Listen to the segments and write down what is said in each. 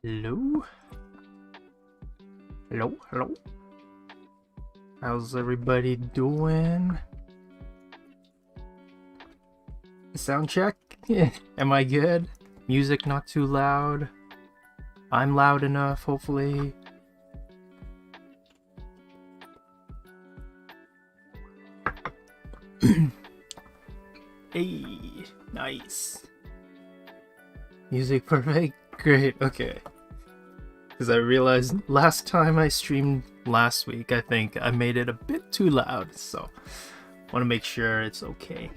Hello? Hello? Hello? How's everybody doing? Sound check? Am I good? Music not too loud? I'm loud enough, hopefully. Hey, nice. Music perfect? Great, okay. Because I realized last time I streamed last week, I think I made it a bit too loud, so want to make sure it's okay.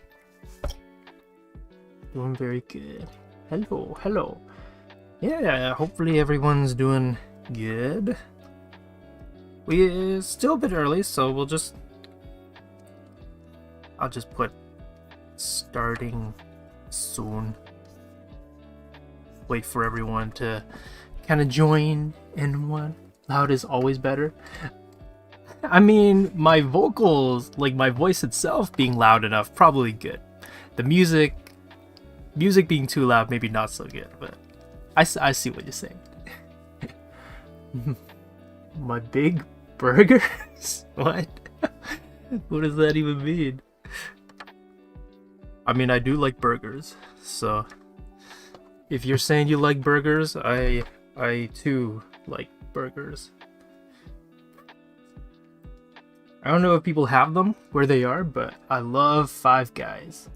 Doing very good. Hello, hello. Yeah, hopefully everyone's doing good. We're still a bit early, so I'll just put starting soon. Wait for everyone to kind of join in one. Loud is always better. I mean, my vocals, like my voice itself being loud enough, probably good. The music being too loud, maybe not so good, but I see what you're saying. My big burgers? What? What does that even mean? I mean, I do like burgers, so if you're saying you like burgers, I too like burgers. I don't know if people have them where they are, but I love Five Guys.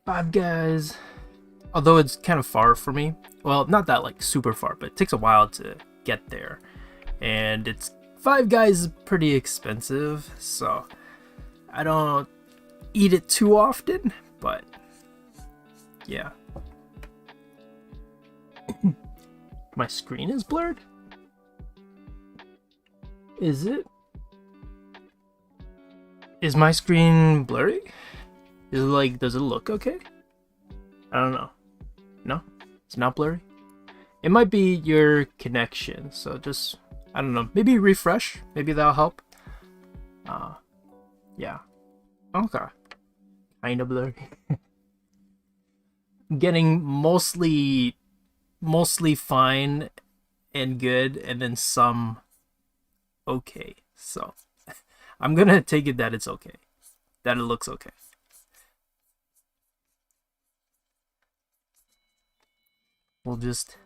Five Guys, although it's kind of far for me. Well, not that like super far, but it takes a while to get there. And it's Five Guys is pretty expensive, so I don't eat it too often, but yeah. My screen is blurred? Is it? Is my screen blurry? Is it like, does it look okay? I don't know. No? It's not blurry? It might be your connection, so just, I don't know, maybe refresh, maybe that'll help. Yeah. Okay. Kinda blurry. Getting mostly fine and good, and then some okay. So I'm gonna take it that it's okay. That it looks okay. We'll just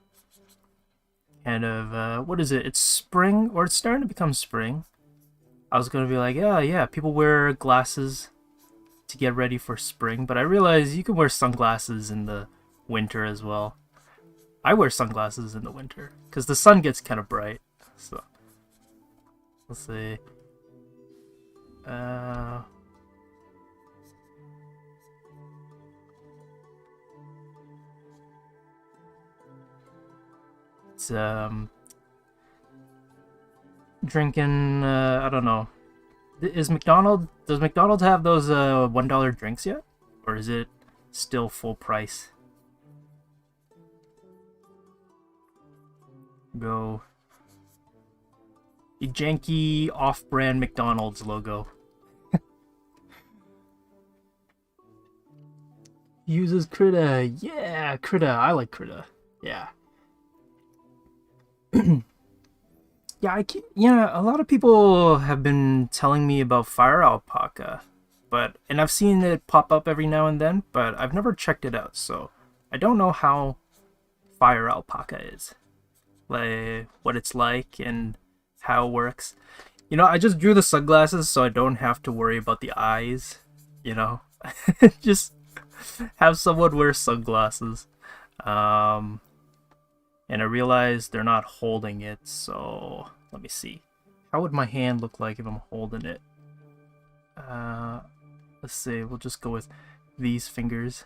kind of, what is it? It's spring, or it's starting to become spring. I was gonna be like, yeah, people wear glasses to get ready for spring, but I realized you can wear sunglasses in the winter as well. I wear sunglasses in the winter because the sun gets kind of bright. So let's see. It's drinking. I don't know. Does McDonald's have those $1 drinks yet, or is it still full price? Go. A janky off-brand McDonald's logo. Uses Krita. Yeah, Krita. I like Krita. Yeah. Yeah, a lot of people have been telling me about Fire Alpaca, and I've seen it pop up every now and then, but I've never checked it out, so I don't know how Fire Alpaca is. Like, what it's like and how it works. I just drew the sunglasses so I don't have to worry about the eyes, Just have someone wear sunglasses. And I realized they're not holding it, so let me see. How would my hand look like if I'm holding it? Let's see, we'll just go with these fingers.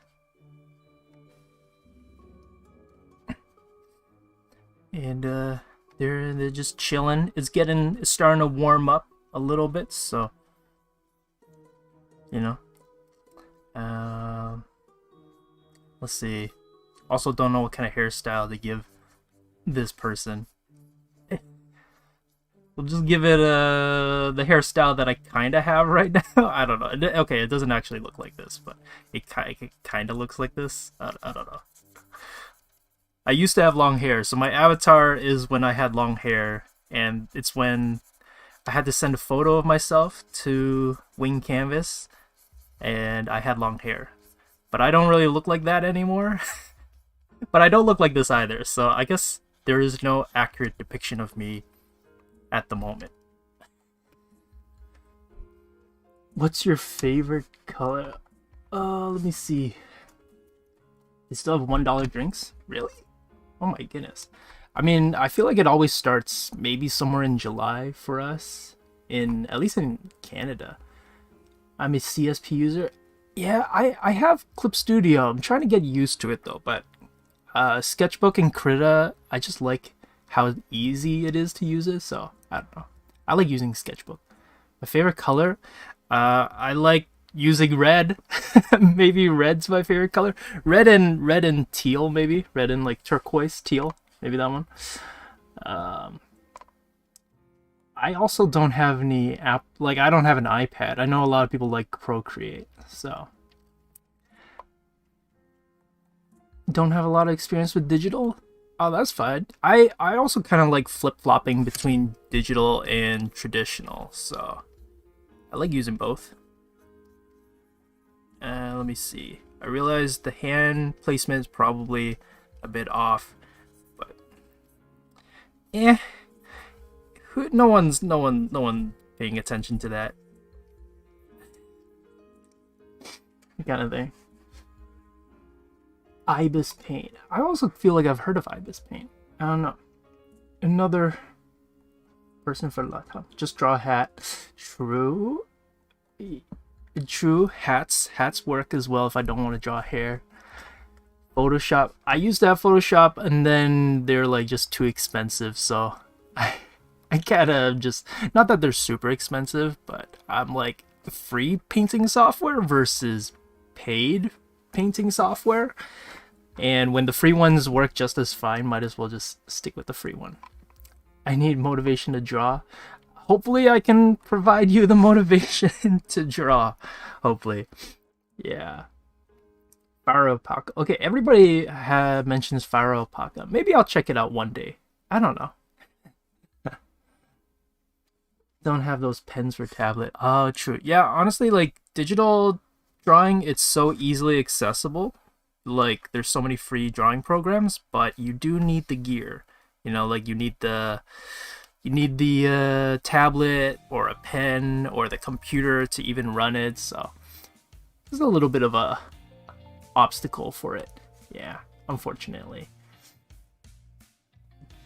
And they're just chilling. It's starting to warm up a little bit, so let's see. Also don't know what kind of hairstyle to give this person. We'll just give it the hairstyle that I kind of have right now. I don't know. Okay, it doesn't actually look like this, but it kind of looks like this. I don't know. I used to have long hair, so my avatar is when I had long hair, and it's when I had to send a photo of myself to Wing Canvas, and I had long hair. But I don't really look like that anymore. But I don't look like this either, so I guess there is no accurate depiction of me at the moment. What's your favorite color? Let me see. They still have $1 drinks? Really? Oh my goodness. I mean, I feel like it always starts maybe somewhere in July for us, at least in Canada. I'm a CSP user. Yeah, I have Clip Studio. I'm trying to get used to it though, but Sketchbook and Krita, I just like how easy it is to use it, so I don't know. I like using Sketchbook. My favorite color, I like using red. Maybe red's my favorite color. Red and teal, maybe. Red and like turquoise teal. Maybe that one. I also don't have any app, like I don't have an iPad. I know a lot of people like Procreate, so don't have a lot of experience with digital. Oh, that's fine. I also kind of like flip-flopping between digital and traditional, so I like using both. Let me see. I realized the hand placement is probably a bit off, but no one paying attention to that kind of thing. Ibis Paint. I also feel like I've heard of Ibis Paint. I don't know. Another person for laptop. Just draw a hat. True. True. Hats work as well if I don't want to draw hair. Photoshop. I used to have Photoshop, and then they're like just too expensive, so I gotta just, not that they're super expensive, but I'm like free painting software versus paid painting software. And when the free ones work just as fine, might as well just stick with the free one. I need motivation to draw. Hopefully I can provide you the motivation to draw. Hopefully. Yeah. Faro Alpaca. Okay, everybody mentions Faro Alpaca. Maybe I'll check it out one day. I don't know. Don't have those pens for tablet. Oh, true. Yeah, honestly, like digital drawing, it's so easily accessible. Like there's so many free drawing programs, but you do need the gear. You know, like you need the tablet or a pen or the computer to even run it. So there's a little bit of a obstacle for it. Yeah, unfortunately.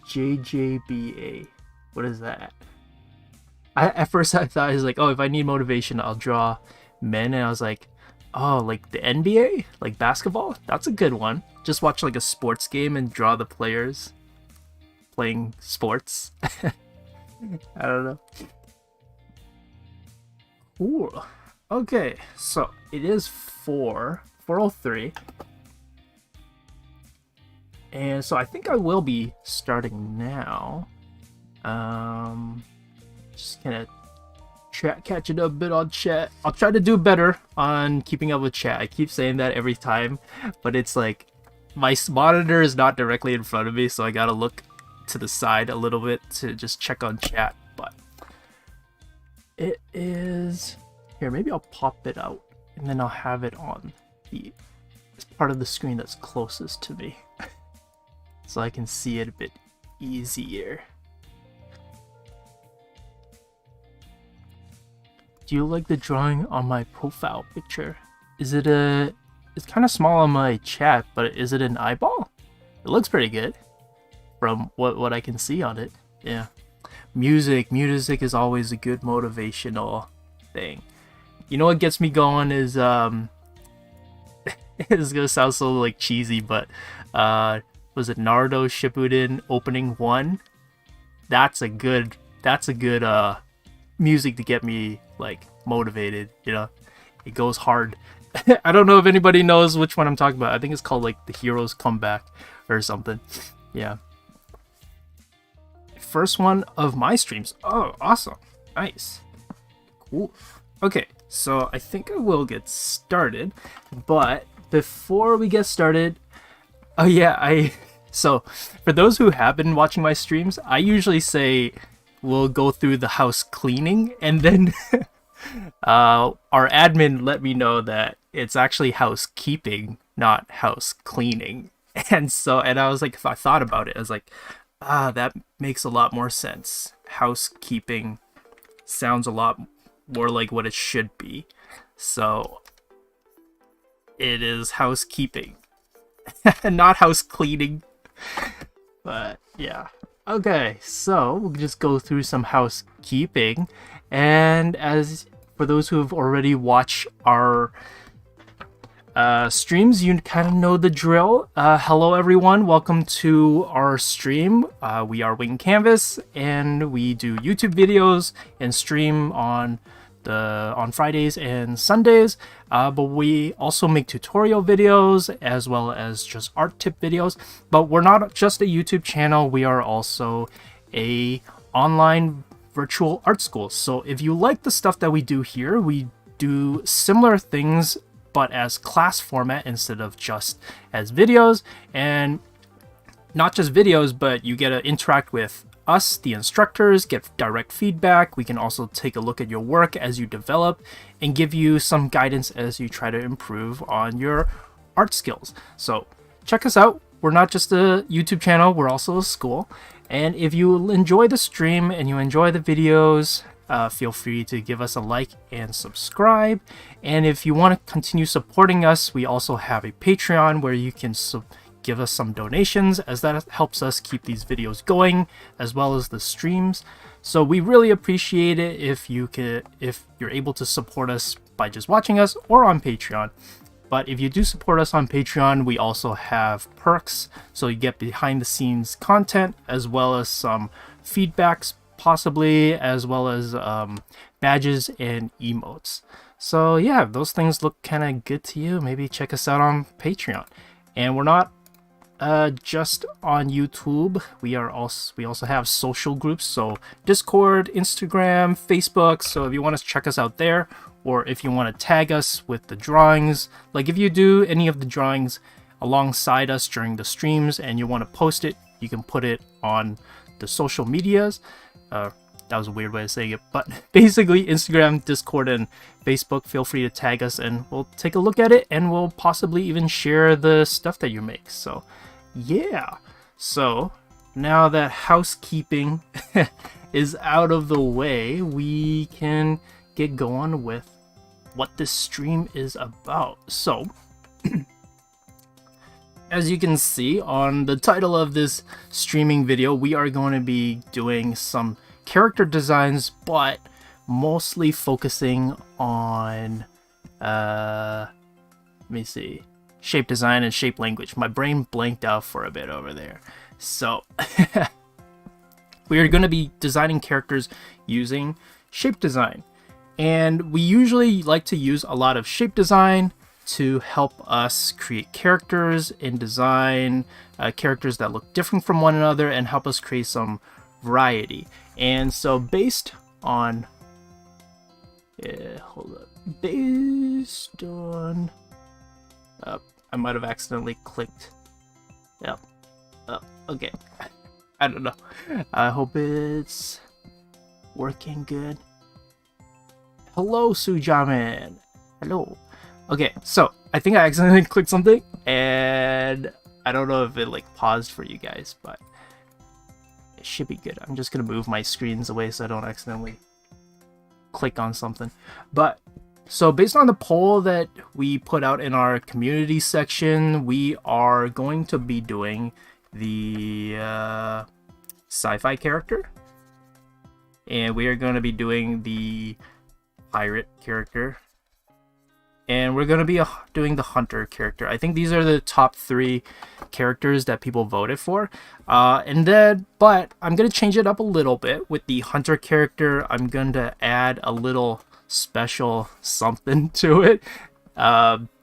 JJBA. What is that? At first I thought it was like, oh, if I need motivation, I'll draw men, and I was like, oh, like the NBA, like basketball. That's a good one. Just watch like a sports game and draw the players playing sports. I don't know. Cool. Okay, so it is 4:03. And so I think I will be starting now. Just gonna catch it up a bit on chat. I'll try to do better on keeping up with chat. I keep saying that every time, but it's like my monitor is not directly in front of me, so I gotta look to the side a little bit to just check on chat. But it is here. Maybe I'll pop it out and then I'll have it on the part of the screen that's closest to me, so I can see it a bit easier. Do you like the drawing on my profile picture? Is it it's kind of small on my chat, but is it an eyeball? It looks pretty good from what I can see on it. Yeah. Music is always a good motivational thing. You know what gets me going is it's gonna sound so like cheesy, but was it Naruto Shippuden opening 1? That's a good music to get me like motivated, you know. It goes hard. I don't know if anybody knows which one I'm talking about. I think it's called like The Hero's Comeback or something. Yeah. First one of my streams. Oh, awesome. Nice. Cool. Okay, so I think I will get started, but before we get started, oh yeah, so for those who have been watching my streams, I usually say we'll go through the house cleaning, and then our admin let me know that it's actually housekeeping, not house cleaning. And I was like, if I thought about it, I was like, that makes a lot more sense. Housekeeping sounds a lot more like what it should be. So it is housekeeping, not house cleaning. But yeah. Okay, so we'll just go through some housekeeping, and as for those who have already watched our streams, you kind of know the drill. Hello everyone, welcome to our stream. We are Wing Canvas, and we do YouTube videos and stream on Fridays and Sundays, but we also make tutorial videos as well as just art tip videos. But we're not just a YouTube channel, we are also a online virtual art school. So if you like the stuff that we do here, we do similar things but as class format instead of just as videos. And not just videos, but you get to interact with us, the instructors, get direct feedback. We can also take a look at your work as you develop and give you some guidance as you try to improve on your art skills. So check us out. We're not just a YouTube channel, we're also a school. And if you enjoy the stream and you enjoy the videos, feel free to give us a like and subscribe. And if you want to continue supporting us, we also have a Patreon where you can give us some donations, as that helps us keep these videos going as well as the streams. So we really appreciate it if you're able to support us by just watching us or on Patreon. But if you do support us on Patreon, we also have perks, so you get behind the scenes content as well as some feedbacks possibly, as well as badges and emotes. So yeah, if those things look kind of good to you, maybe check us out on Patreon. And we're not just on YouTube. We also have social groups, so Discord, Instagram, Facebook. So if you want to check us out there, or if you want to tag us with the drawings, like if you do any of the drawings alongside us during the streams and you want to post it, you can put it on the social medias. That was a weird way of saying it, but basically Instagram, Discord, and Facebook, feel free to tag us and we'll take a look at it, and we'll possibly even share the stuff that you make. So yeah, so now that housekeeping is out of the way, we can get going with what this stream is about. So as you can see on the title of this streaming video, we are going to be doing some character designs, but mostly focusing on let me see, shape design and shape language. My brain blanked out for a bit over there. So we are going to be designing characters using shape design, and we usually like to use a lot of shape design to help us create characters and design characters that look different from one another and help us create some variety. And so based on I might have accidentally clicked. Yep. Okay. I don't know. I hope it's working good. Hello, Sujaman. Hello. Okay, so I think I accidentally clicked something, and I don't know if it like paused for you guys, but it should be good. I'm just gonna move my screens away so I don't accidentally click on something. But so based on the poll that we put out in our community section, we are going to be doing the sci-fi character, and we are going to be doing the pirate character, and we're going to be doing the hunter character. I think these are the top 3 characters that people voted for. But I'm going to change it up a little bit. With the hunter character, I'm going to add a little special something to it.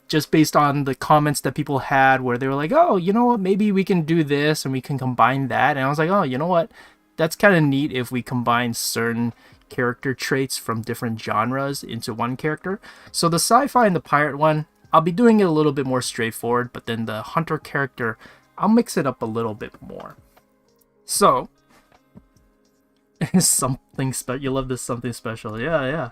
Just based on the comments that people had where they were like, oh, you know what, maybe we can do this and we can combine that. And I was like, oh, you know what, that's kind of neat if we combine certain character traits from different genres into one character. So the sci-fi and the pirate one, I'll be doing it a little bit more straightforward, but then the hunter character, I'll mix it up a little bit more. So something special. You love this something special. Yeah,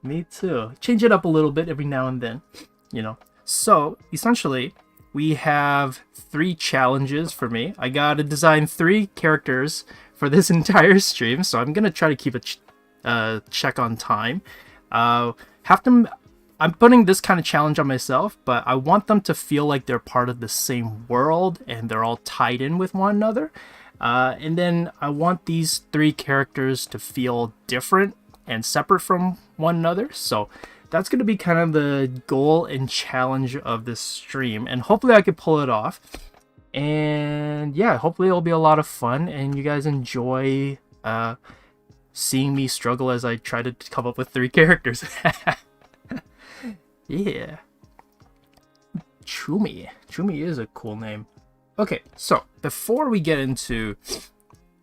me too. Change it up a little bit every now and then, you know. So essentially we have 3 challenges for me. I gotta design 3 characters for this entire stream, so I'm gonna try to keep a check on time. I'm putting this kind of challenge on myself, but I want them to feel like they're part of the same world and they're all tied in with one another. And then I want these 3 characters to feel different and separate from one another. So that's going to be kind of the goal and challenge of this stream, and hopefully I can pull it off. And yeah, hopefully it'll be a lot of fun and you guys enjoy seeing me struggle as I try to come up with 3 characters. Yeah. Chumi. Chumi is a cool name. Okay, so before we get into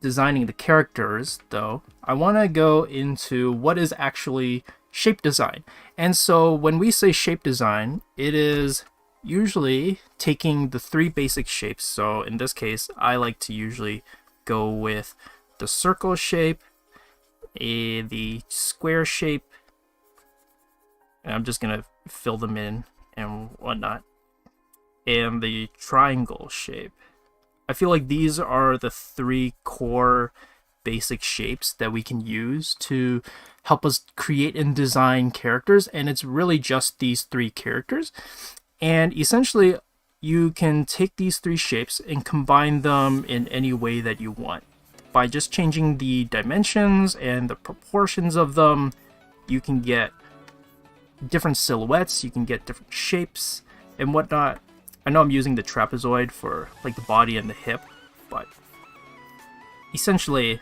designing the characters, though, I want to go into what is actually shape design. And so when we say shape design, it is usually taking the 3 basic shapes. So in this case, I like to usually go with the circle shape, the square shape, and I'm just gonna fill them in and whatnot, and the triangle shape. I feel like these are the 3 core basic shapes that we can use to help us create and design characters, and it's really just these 3 characters. And essentially, you can take these 3 shapes and combine them in any way that you want. By just changing the dimensions and the proportions of them, you can get different silhouettes, you can get different shapes and whatnot. I know I'm using the trapezoid for like the body and the hip, but essentially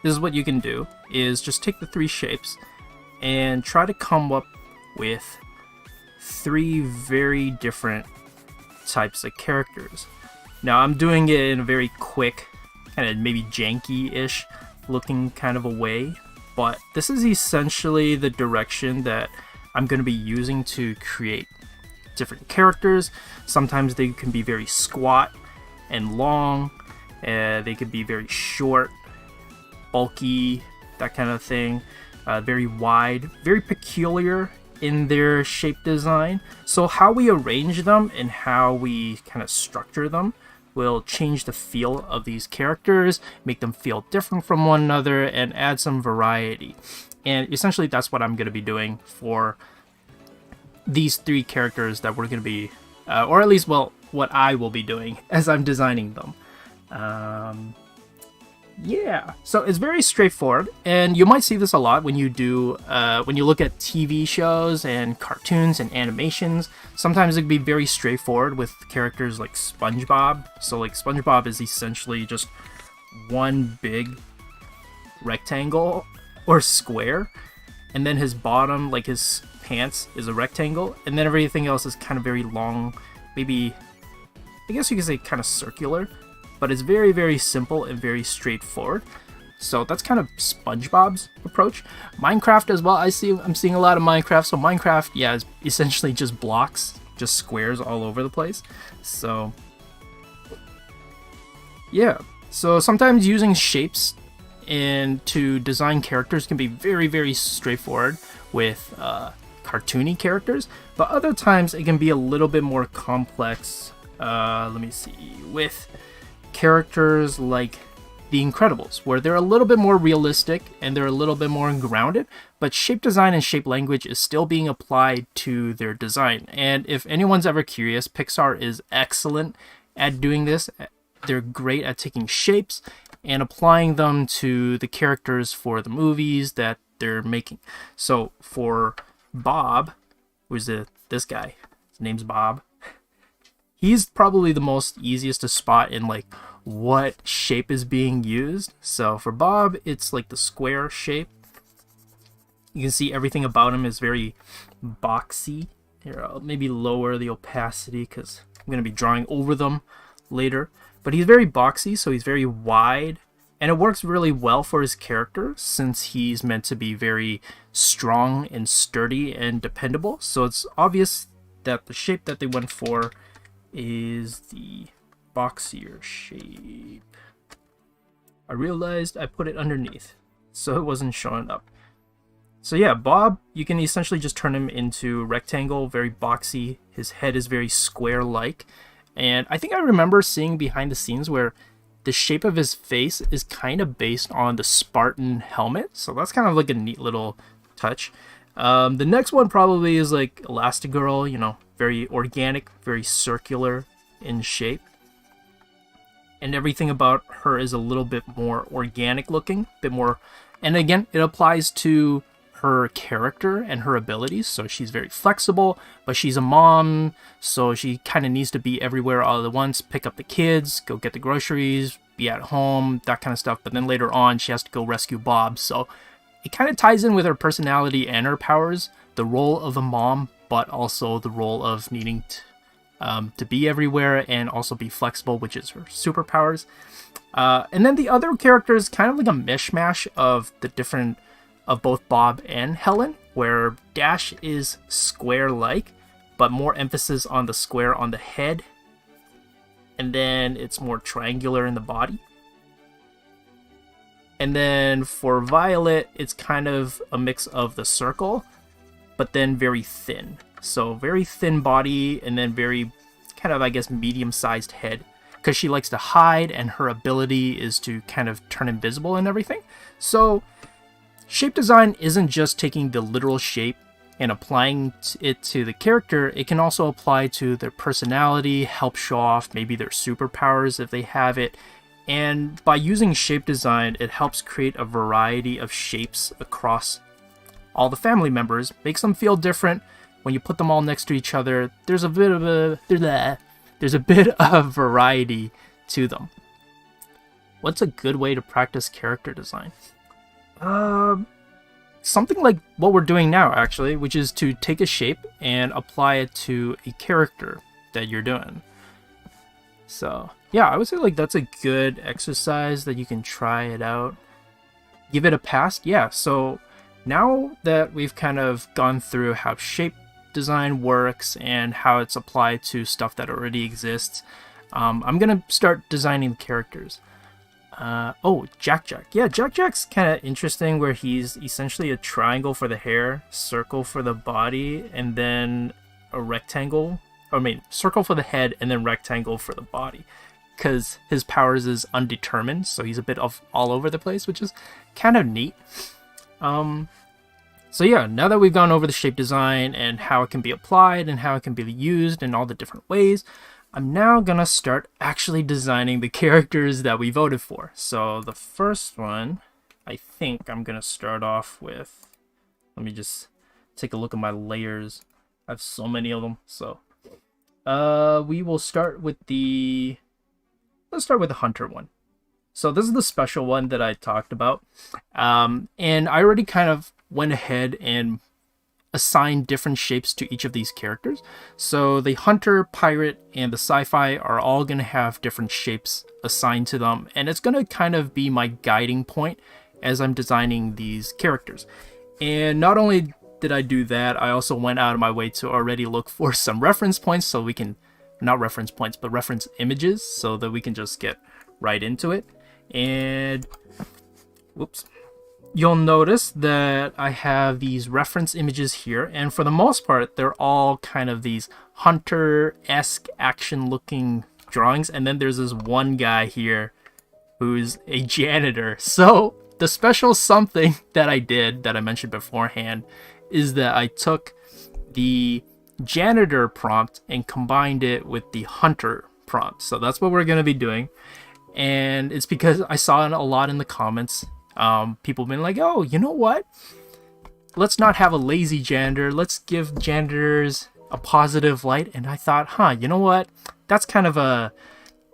this is what you can do, is just take the 3 shapes and try to come up with 3 very different types of characters. Now I'm doing it in a very quick, kind of maybe janky-ish looking kind of a way, but this is essentially the direction that I'm going to be using to create different characters. Sometimes they can be very squat and long, they could be very short, bulky, that kind of thing, very wide, very peculiar in their shape design. So how we arrange them and how we kind of structure them will change the feel of these characters, make them feel different from one another, and add some variety. And essentially that's what I'm going to be doing for these 3 characters that we're going to be, or at least, well, what I will be doing as I'm designing them. Yeah, so it's very straightforward, and you might see this a lot when you do, when you look at TV shows and cartoons and animations. Sometimes it can be very straightforward with characters like SpongeBob. So like SpongeBob is essentially just one big rectangle or square, and then his bottom, like his pants, is a rectangle, and then everything else is kind of very long, maybe, I guess you could say kind of circular, but it's very, very simple and very straightforward. So that's kind of SpongeBob's approach. Minecraft as well, I'm seeing a lot of Minecraft. So Minecraft, yeah, is essentially just blocks, just squares all over the place. So yeah, so sometimes using shapes and to design characters can be very, very straightforward with cartoony characters, but other times it can be a little bit more complex. Let me see, with characters like The Incredibles, where they're a little bit more realistic and they're a little bit more grounded, but shape design and shape language is still being applied to their design. And if anyone's ever curious, Pixar is excellent at doing this. They're great at taking shapes and applying them to the characters for the movies that they're making. So for Bob, who's this guy, his name's Bob, he's probably the most easiest to spot in like what shape is being used. So for Bob, it's like the square shape. You can see everything about him is very boxy. Here, I'll maybe lower the opacity because I'm going to be drawing over them later. But he's very boxy, so he's very wide. And it works really well for his character since he's meant to be very strong and sturdy and dependable. So it's obvious that the shape that they went for is the boxier shape. I realized I put it underneath, so it wasn't showing up. So yeah, Bob, you can essentially just turn him into rectangle, very boxy. His head is very square-like. And I think I remember seeing behind the scenes where the shape of his face is kind of based on the Spartan helmet. So that's kind of like a neat little touch. The next one probably is like Elastigirl, you know, very organic, very circular in shape. And everything about her is a little bit more organic looking, bit more, and again, it applies to her character and her abilities. So she's very flexible, but she's a mom, so she kind of needs to be everywhere all at once, pick up the kids, go get the groceries, be at home, that kind of stuff. But then later on, she has to go rescue Bob. So it kind of ties in with her personality and her powers, the role of a mom, but also the role of needing to be everywhere and also be flexible, which is her superpowers. And then the other character is kind of like a mishmash of the different, of both Bob and Helen, where Dash is square-like, but more emphasis on the square on the head, and then it's more triangular in the body. And then for Violet, it's kind of a mix of the circle, but then very thin. So very thin body, and then very kind of, I guess, medium-sized head. because she likes to hide, and her ability is to kind of turn invisible and everything. So shape design isn't just taking the literal shape and applying it to the character. It can also apply to their personality, help show off maybe their superpowers if they have it. And by using shape design, it helps create a variety of shapes across all the family members, makes them feel different. When you put them all next to each other, there's a bit of variety to them. What's a good way to practice character design? Something like what we're doing now, actually, which is to take a shape and apply it to a character that you're doing. So yeah, I would say like that's a good exercise that you can try it out. Give it a pass. Yeah, so now that we've kind of gone through how shape design works and how it's applied to stuff that already exists, I'm gonna start designing the characters. Oh, Jack. Yeah, Jack's kind of interesting, where he's essentially a triangle for the hair, circle for the body, and then a rectangle. Circle for the head and then rectangle for the body, because his powers is undetermined, so he's a bit of all over the place, which is kind of neat. So yeah, now that we've gone over the shape design and how it can be applied and how it can be used in all the different ways, I'm now gonna start actually designing the characters that we voted for. So the first one, I think I'm gonna start off with, let me just take a look at my layers. I have so many of them. So we will start with let's start with the hunter one. So this is the special one that I talked about. And I already kind of went ahead and assigned different shapes to each of these characters. So the hunter, pirate, and the sci-fi are all going to have different shapes assigned to them. And it's going to kind of be my guiding point as I'm designing these characters. And not only did I do that, I also went out of my way to already look for some reference points, so we can, not reference points, but reference images, so that we can just get right into it. And whoops, you'll notice that I have these reference images here, and for the most part they're all kind of these hunter-esque action looking drawings. And then there's this one guy here who's a janitor. So the special something that I did that I mentioned beforehand is that I took the janitor prompt and combined it with the hunter prompt. So that's what we're going to be doing. And it's because I saw it a lot in the comments. People been like, oh, you know what? Let's not have a lazy janitor. Let's give janitors a positive light. And I thought, you know what? That's kind of a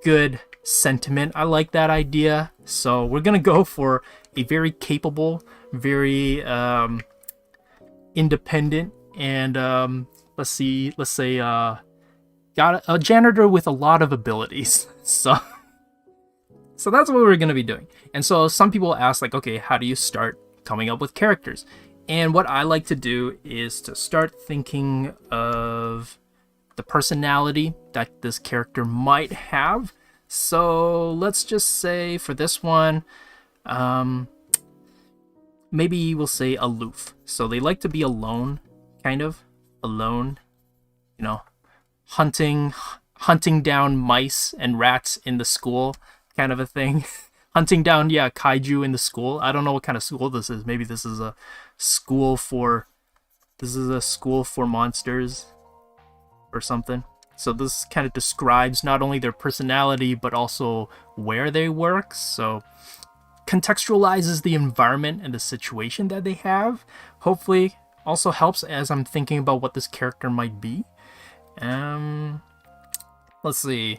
good sentiment. I like that idea. So we're going to go for a very capable, very independent, and let's say got a janitor with a lot of abilities. So that's what we're going to be doing. And so some people ask, like, okay, how do you start coming up with characters? And what I like to do is to start thinking of the personality that this character might have. So let's just say for this one, maybe we'll say aloof. So they like to be alone, kind of alone, you know, hunting down mice and rats in the school, kind of a thing. Hunting down, kaiju in the school. I don't know what kind of school this is. Maybe this is a school for monsters or something. So this kind of describes not only their personality, but also where they work. So contextualizes the environment and the situation that they have. Hopefully also helps as I'm thinking about what this character might be. Let's see.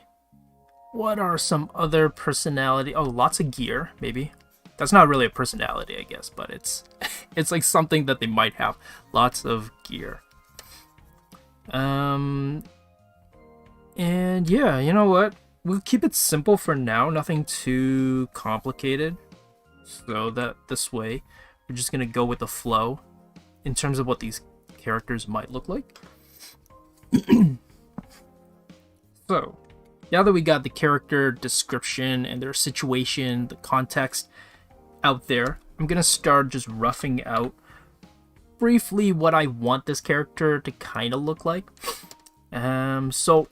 What are some other personality? Oh, lots of gear, maybe. That's not really a personality, I guess, but it's like something that they might have. Lots of gear. And yeah, you know what? We'll keep it simple for now, nothing too complicated. So that this way, we're just gonna go with the flow in terms of what these characters might look like. So, now that we got the character description and their situation, the context out there, I'm gonna start just roughing out briefly what I want this character to kind of look like. So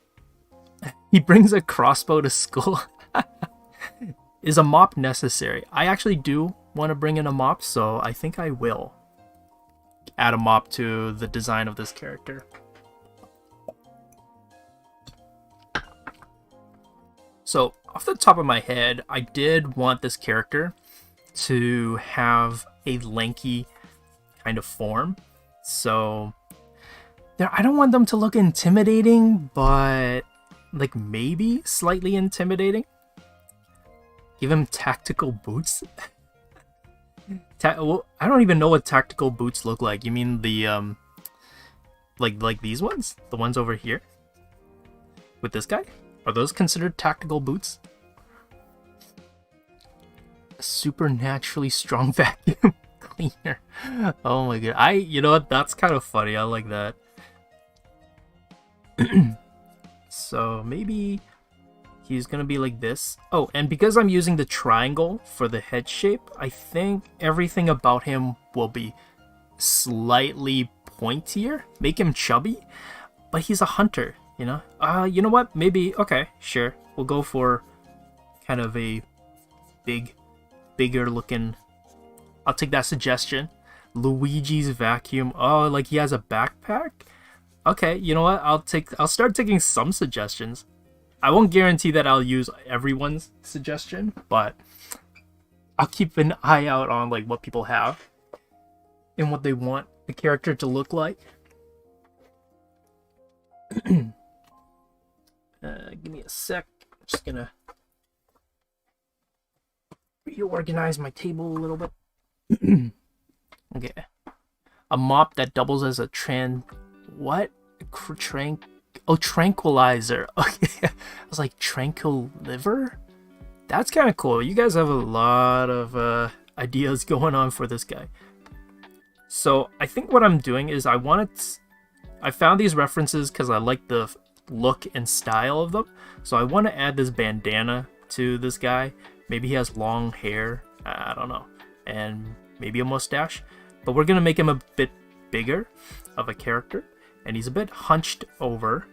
He brings a crossbow to school. Is a mop necessary? I actually do want to bring in a mop, so I think I will add a mop to the design of this character. So, off the top of my head, I did want this character to have a lanky kind of form. So, I don't want them to look intimidating, but like maybe slightly intimidating. Give him tactical boots. Well, I don't even know what tactical boots look like. You mean the like these ones? The ones over here? With this guy? Are those considered tactical boots? A supernaturally strong vacuum cleaner. Oh my god. You know what? That's kind of funny. I like that. So maybe he's gonna be like this. Oh, and because I'm using the triangle for the head shape, I think everything about him will be slightly pointier. Make him chubby, but he's a hunter, you know? You know what? Maybe, okay, sure. We'll go for kind of a bigger looking... I'll take that suggestion. Luigi's vacuum. Oh, like he has a backpack? Okay, you know what? I'll start taking some suggestions. I won't guarantee that I'll use everyone's suggestion, but I'll keep an eye out on like what people have and what they want the character to look like. Give me a sec. I'm just gonna reorganize my table a little bit. Okay. A mop that doubles as a tranquilizer. Okay. I was like, tranquil liver? That's kind of cool. You guys have a lot of ideas going on for this guy. So I think what I'm doing is I found these references because I like the look and style of them. So I want to add this bandana to this guy. Maybe he has long hair. I don't know. And maybe a mustache. But we're going to make him a bit bigger of a character. And he's a bit hunched over.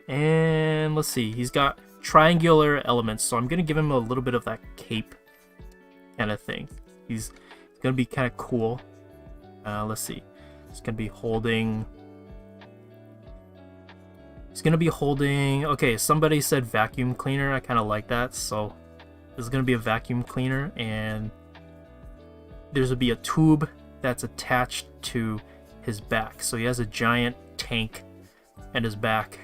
And let's see. He's got triangular elements. So I'm going to give him a little bit of that cape kind of thing. He's going to be kind of cool. Let's see. He's going to be holding... Okay, somebody said vacuum cleaner. I kind of like that. So this is going to be a vacuum cleaner. And there's going to be a tube that's attached to his back. So he has a giant tank in his back.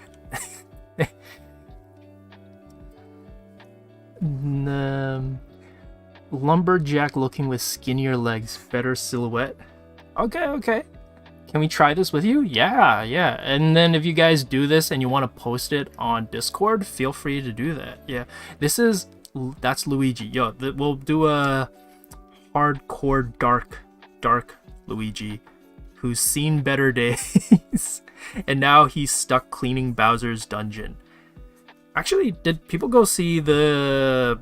Lumberjack looking with skinnier legs, better silhouette. Okay. Can we try this with you? Yeah. And then if you guys do this and you want to post it on Discord, feel free to do that. Yeah, that's Luigi. Yo, we'll do a hardcore dark Luigi who's seen better days and now he's stuck cleaning Bowser's dungeon. Actually, did people go see the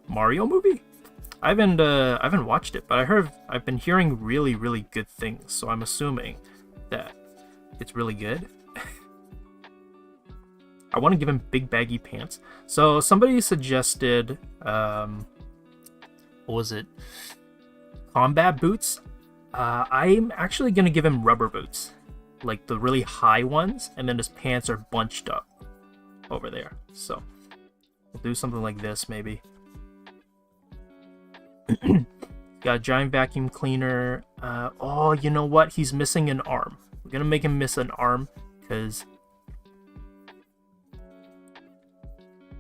Mario movie? I haven't watched it, but I've been hearing really good things, so I'm assuming that it's really good. I want to give him big baggy pants. So somebody suggested what was it? Combat boots. I'm actually gonna give him rubber boots, like the really high ones, and then his pants are bunched up over there. So we'll do something like this maybe. Got a giant vacuum cleaner. Oh, you know what? He's missing an arm. We're gonna make him miss an arm because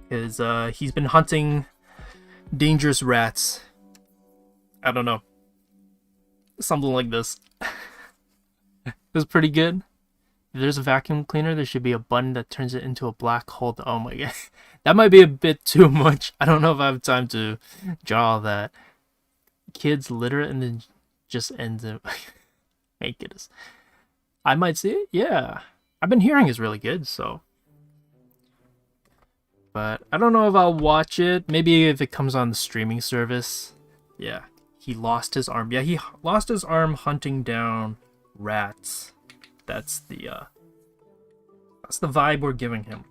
he's been hunting dangerous rats. I don't know. Something like this. It was pretty good. If there's a vacuum cleaner, there should be a button that turns it into a black hole. Oh my god. That might be a bit too much. I don't know if I have time to draw all that. Kids litter and then just ends it. Thank goodness. I might see it. Yeah. I've been hearing it's really good, so. But I don't know if I'll watch it. Maybe if it comes on the streaming service. Yeah. He lost his arm. Yeah, he lost his arm hunting down rats. That's the vibe we're giving him.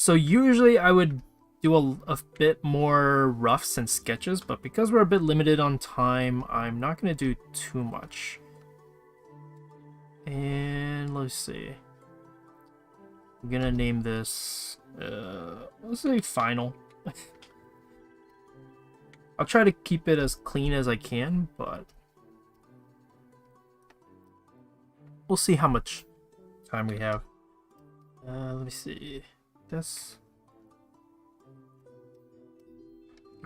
So usually I would do a bit more roughs and sketches, but because we're a bit limited on time, I'm not going to do too much. And let's see. I'm going to name this, let's say final. I'll try to keep it as clean as I can, but we'll see how much time we have. Let me see. This.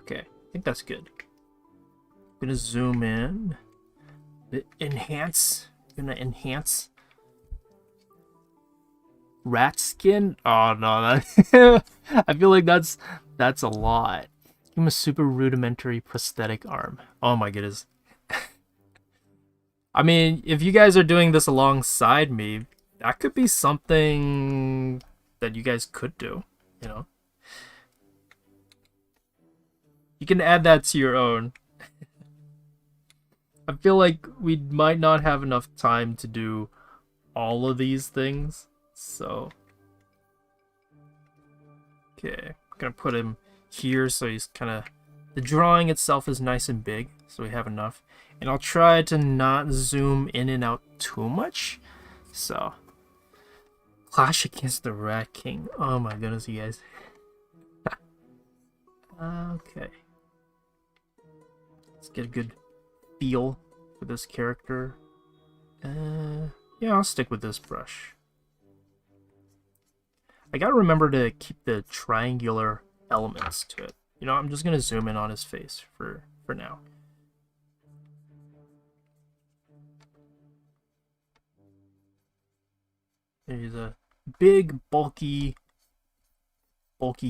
Okay, I think that's good. I'm gonna zoom in. Enhance. Gonna enhance. Rat skin? Oh no, that I feel like that's a lot. Give him a super rudimentary prosthetic arm. Oh my goodness. I mean, if you guys are doing this alongside me, that could be something that you guys could do, you know? You can add that to your own. I feel like we might not have enough time to do all of these things, so... Okay, I'm gonna put him here so he's kind of... The drawing itself is nice and big, so we have enough. And I'll try to not zoom in and out too much, so... Clash against the Rat King. Oh my goodness, you guys. Okay. Let's get a good feel for this character. Yeah, I'll stick with this brush. I gotta remember to keep the triangular elements to it. You know, I'm just gonna zoom in on his face for now. He's a big, bulky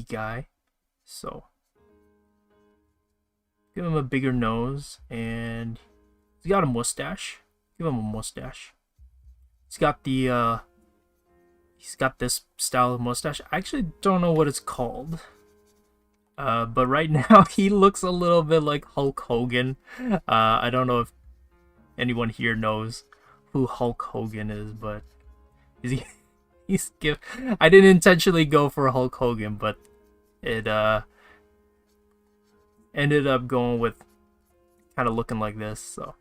guy. So give him a bigger nose, and he's got a mustache. Give him a mustache. He's got the he's got this style of mustache. I actually don't know what it's called. But right now he looks a little bit like Hulk Hogan. I don't know if anyone here knows who Hulk Hogan is, but I didn't intentionally go for Hulk Hogan, but it ended up going with kind of looking like this, so.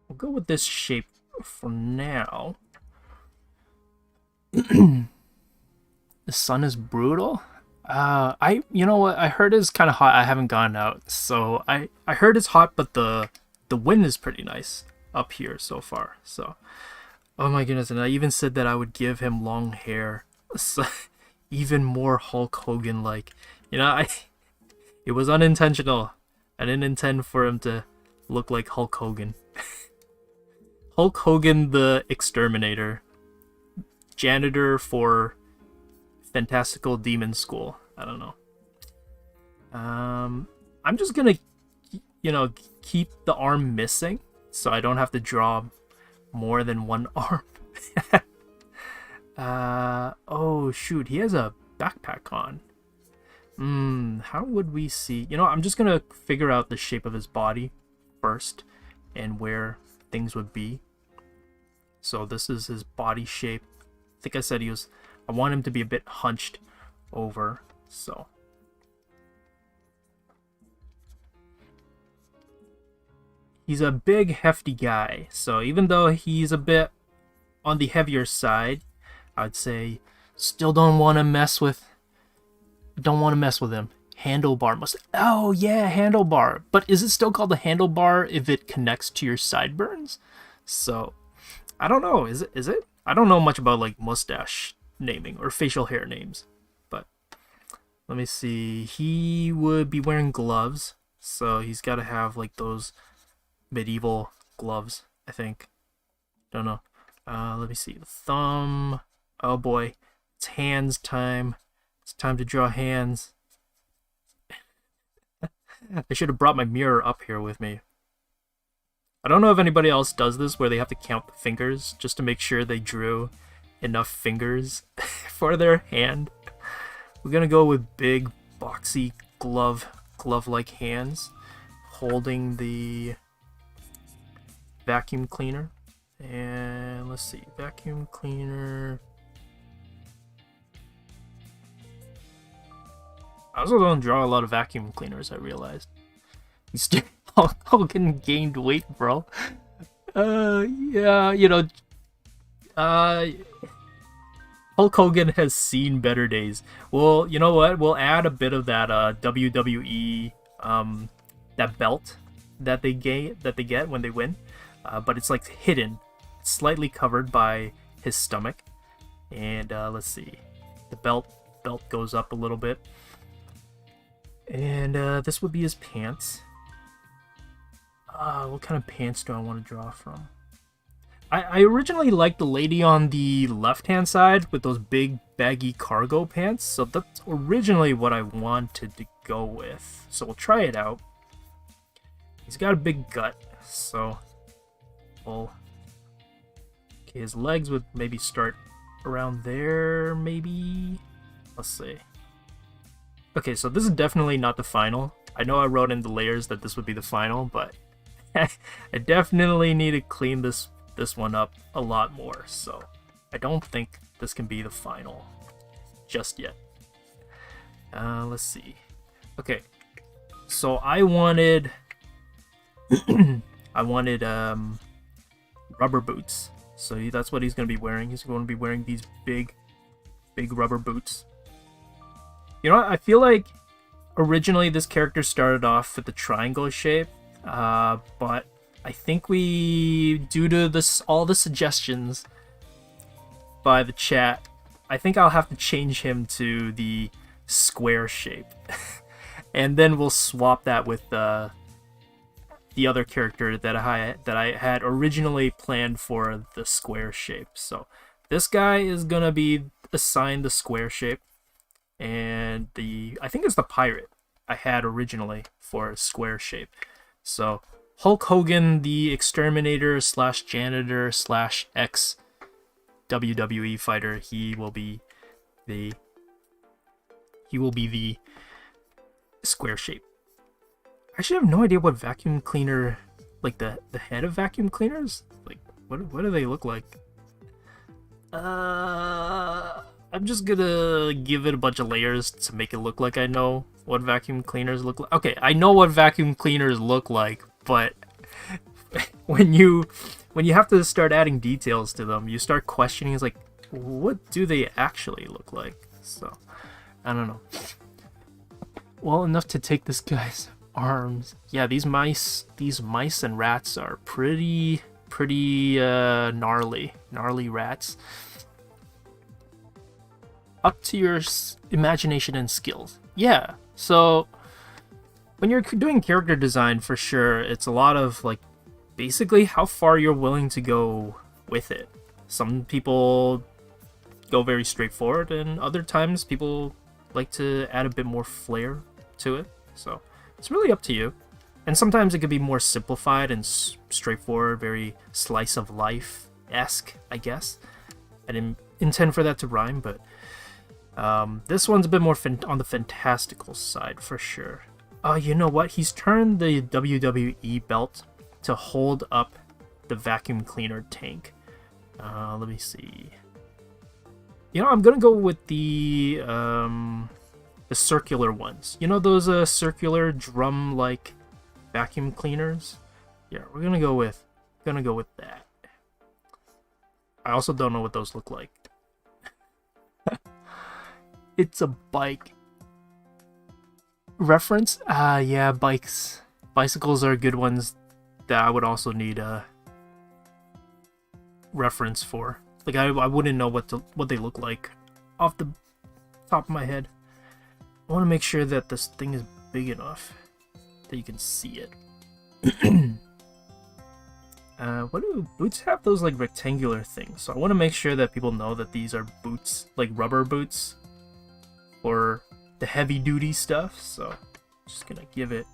We'll go with this shape for now. The sun is brutal. You know what? I heard it's kind of hot. I haven't gone out, so I heard it's hot, but the wind is pretty nice up here so far. So, oh my goodness! And I even said that I would give him long hair, so even more Hulk Hogan like. You know, it was unintentional. I didn't intend for him to look like Hulk Hogan. Hulk Hogan, the Exterminator, janitor for Fantastical Demon School. I don't know. I'm just gonna, you know, keep the arm missing so I don't have to draw more than one arm. Oh shoot, he has a backpack on. How would we see? You know, I'm just gonna figure out the shape of his body first and where things would be. So this is his body shape. I think I said I want him to be a bit hunched over, so. He's a big, hefty guy, so even though he's a bit on the heavier side, I'd say still don't want to mess with him. Handlebar must. Oh yeah, handlebar. But is it still called a handlebar if it connects to your sideburns? So I don't know. Is it? I don't know much about like mustache naming or facial hair names, but let me see. He would be wearing gloves, so he's got to have like those medieval gloves, I think. Don't know. Let me see. The thumb. Oh boy, it's hands time. It's time to draw hands. I should have brought my mirror up here with me. I don't know if anybody else does this where they have to count the fingers just to make sure they drew enough fingers for their hand. We're gonna go with big, boxy, glove-like hands. holding the vacuum cleaner. And let's see, vacuum cleaner. I also don't draw a lot of vacuum cleaners, I realized. He's Hulk Hogan gained weight, bro. Yeah, you know, Hulk Hogan has seen better days. Well, you know what? We'll add a bit of that WWE that belt that they get when they win, but it's like hidden, it's slightly covered by his stomach. And let's see, the belt goes up a little bit, and this would be his pants. What kind of pants do I want to draw from? I originally liked the lady on the left-hand side with those big baggy cargo pants, so that's originally what I wanted to go with. So we'll try it out. He's got a big gut, so we'll... Okay, his legs would maybe start around there, maybe? Let's see. Okay, so this is definitely not the final. I know I wrote in the layers that this would be the final, but I definitely need to clean this one up a lot more, so I don't think this can be the final just yet. Let's see. Okay, so I wanted rubber boots, so that's what he's going to be wearing. He's going to be wearing these big rubber boots. You know what? I feel like originally this character started off with the triangle shape, but I think we, due to all the suggestions by the chat, I think I'll have to change him to the square shape. And then we'll swap that with the other character that I had originally planned for the square shape. So this guy is gonna be assigned the square shape, and I think it's the pirate I had originally for square shape. So Hulk Hogan, the exterminator slash janitor slash ex WWE fighter, he will be the square shape. I actually have no idea what vacuum cleaner, like the head of vacuum cleaners, like what do they look like? I'm just gonna give it a bunch of layers to make it look like I know what vacuum cleaners look like. Okay, I know what vacuum cleaners look like, but when you have to start adding details to them, you start questioning, it's like, what do they actually look like? So I don't know. Well, enough to take this guy's arms. Yeah, these mice and rats are pretty gnarly rats. Up to your imagination and skills. Yeah, so when you're doing character design, for sure, it's a lot of like basically how far you're willing to go with it. Some people go very straightforward, and other times people like to add a bit more flair to it. So it's really up to you. And sometimes it could be more simplified and straightforward, very slice of life-esque, I guess. I didn't intend for that to rhyme, but this one's a bit more on the fantastical side for sure. You know what? He's turned the WWE belt to hold up the vacuum cleaner tank. Let me see. You know, I'm gonna go with the circular ones. You know those circular drum-like vacuum cleaners? Yeah, we're gonna go with that. I also don't know what those look like. It's a bike. Reference? Yeah, bikes. Bicycles are good ones that I would also need a reference for. Like I wouldn't know what they look like off the top of my head. I want to make sure that this thing is big enough that you can see it. What do boots have? Those like rectangular things. So I want to make sure that people know that these are boots, like rubber boots, for the heavy duty stuff. So just gonna give it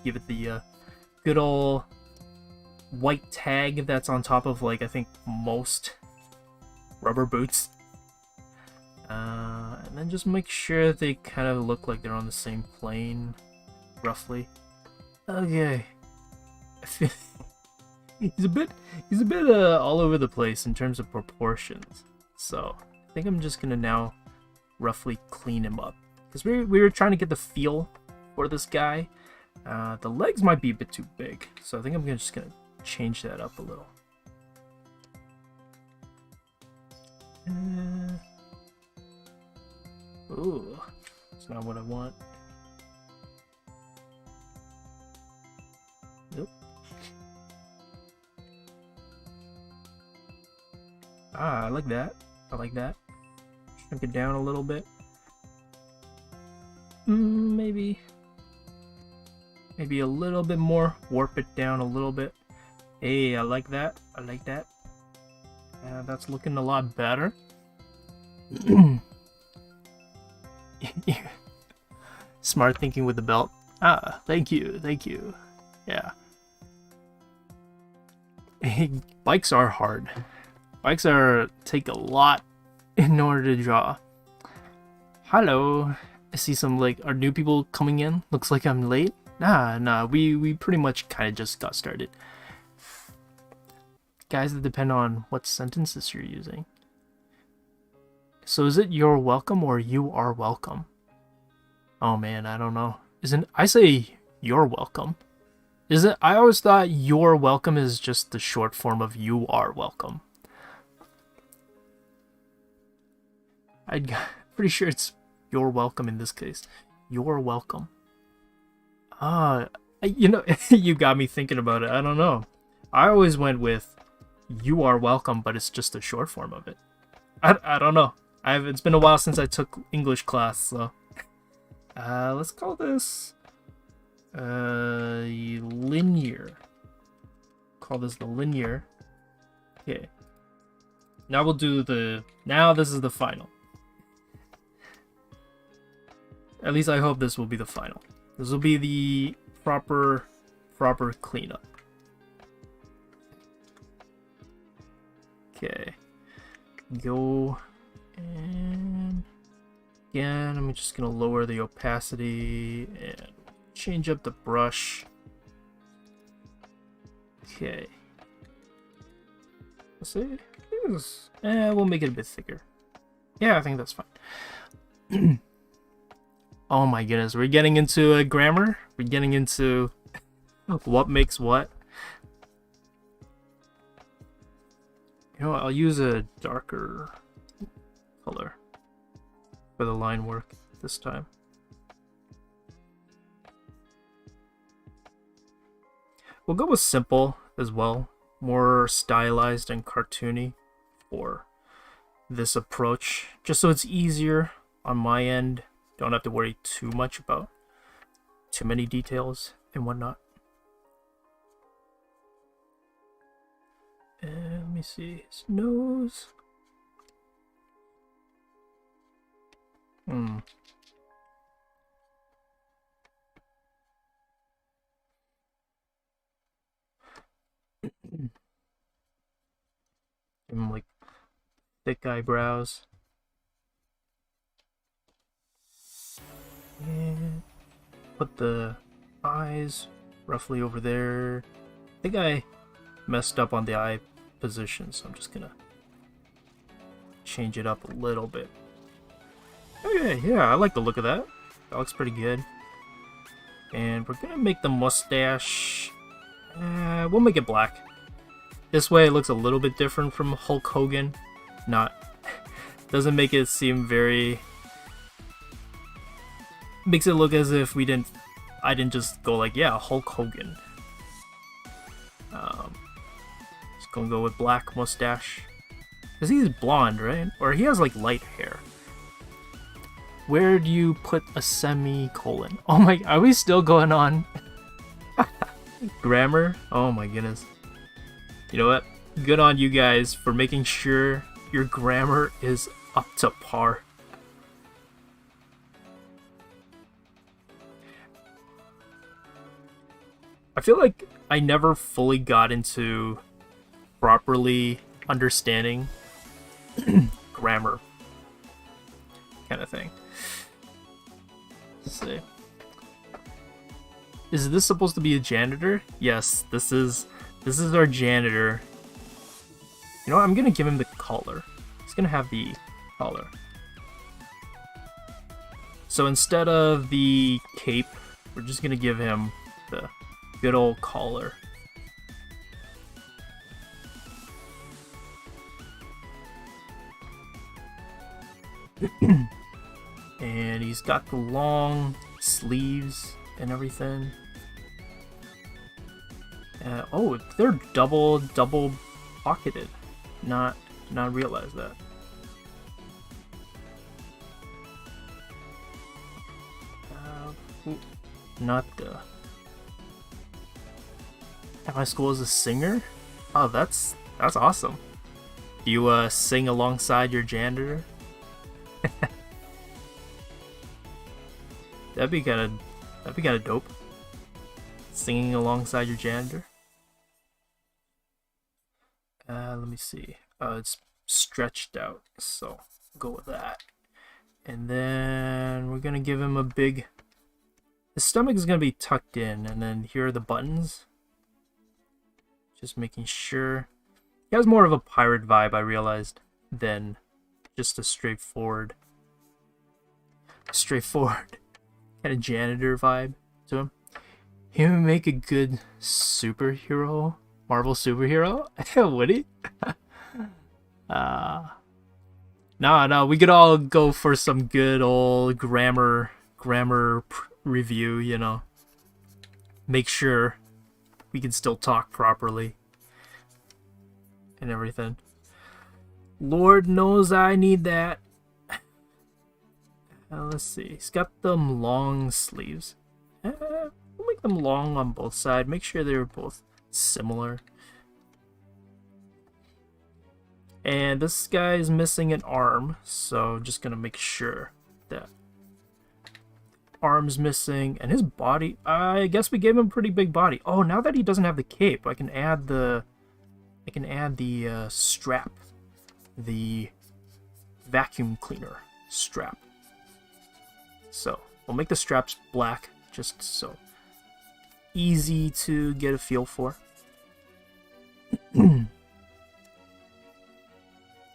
the good old white tag that's on top of, like, I think most rubber boots. And then just make sure they kind of look like they're on the same plane. roughly. Okay. I feel he's a bit all over the place in terms of proportions. So I think I'm just gonna now roughly clean him up, because we were trying to get the feel for this guy. The legs might be a bit too big, so I think I'm just gonna change that up a little. Ooh, that's not what I want. Nope. I like that. I like that. Shrink it down a little bit. Maybe a little bit more. Warp it down a little bit. Hey, I like that. I like that. That's looking a lot better. Smart thinking with the belt. Thank you. Yeah. Bikes are hard. Bikes take a lot in order to draw. Hello. I see some are new people coming in. Looks like I'm late. Nah. We pretty much kind of just got started. Guys, that depend on what sentences you're using. So is it you're welcome or you are welcome? Oh man, I don't know. I say you're welcome. I always thought you're welcome is just the short form of you are welcome. I'm pretty sure it's you're welcome in this case. You're welcome. You got me thinking about it. I don't know. I always went with you are welcome, but it's just a short form of it. I don't know. It's been a while since I took English class, so let's call this linear. Call this the linear. Okay. Now we'll do this is the final. At least I hope this will be the final. This will be the proper cleanup. Okay. Go, and again, I'm just gonna lower the opacity and change up the brush. Okay. Let's see. We'll make it a bit thicker. Yeah, I think that's fine. Oh my goodness, we're getting into a grammar. We're getting into what makes what. You know what, I'll use a darker color for the line work this time. We'll go with simple as well, more stylized and cartoony for this approach, just so it's easier on my end. Don't have to worry too much about too many details and whatnot. And let me see his nose. Give him like thick eyebrows. And put the eyes roughly over there. I think I messed up on the eye position, so I'm just gonna change it up a little bit. Okay, yeah, I like the look of that. That looks pretty good. And we're gonna make the mustache. We'll make it black. This way it looks a little bit different from Hulk Hogan. Doesn't make it seem very... Makes it look as if I didn't just go like, yeah, Hulk Hogan. Just gonna go with black mustache. Because he's blonde, right? Or he has like light hair. Where do you put a semicolon? Oh my, are we still going on? Grammar? Oh my goodness. You know what? Good on you guys for making sure your grammar is up to par. I feel like I never fully got into properly understanding grammar kind of thing. Let's see. Is this supposed to be a janitor? Yes, this is our janitor. You know what? I'm gonna give him the collar. He's gonna have the collar. So instead of the cape, we're just gonna give him the good old collar. And he's got the long sleeves and everything. Oh, they're double pocketed. Not realize that. Not the. At my school as a singer? Oh, that's awesome. Do you sing alongside your janitor? That'd be kind of dope. Singing alongside your janitor. Let me see. It's stretched out, so go with that. And then we're gonna give him a big. His stomach is gonna be tucked in, and then here are the buttons. Just making sure. He has more of a pirate vibe, I realized, than just a straightforward kind of janitor vibe to him. He would make a good superhero, Marvel superhero. Would he? No, we could all go for some good old grammar review, you know. Make sure we can still talk properly and everything. Lord knows I need that. Let's see. He's got them long sleeves. We'll make them long on both sides. Make sure they're both similar. And this guy's missing an arm, so just gonna make sure that arm's missing. And his body, I guess we gave him a pretty big body. Oh, now that he doesn't have the cape, I can add the strap, the vacuum cleaner strap. So we'll make the straps black, just so easy to get a feel for.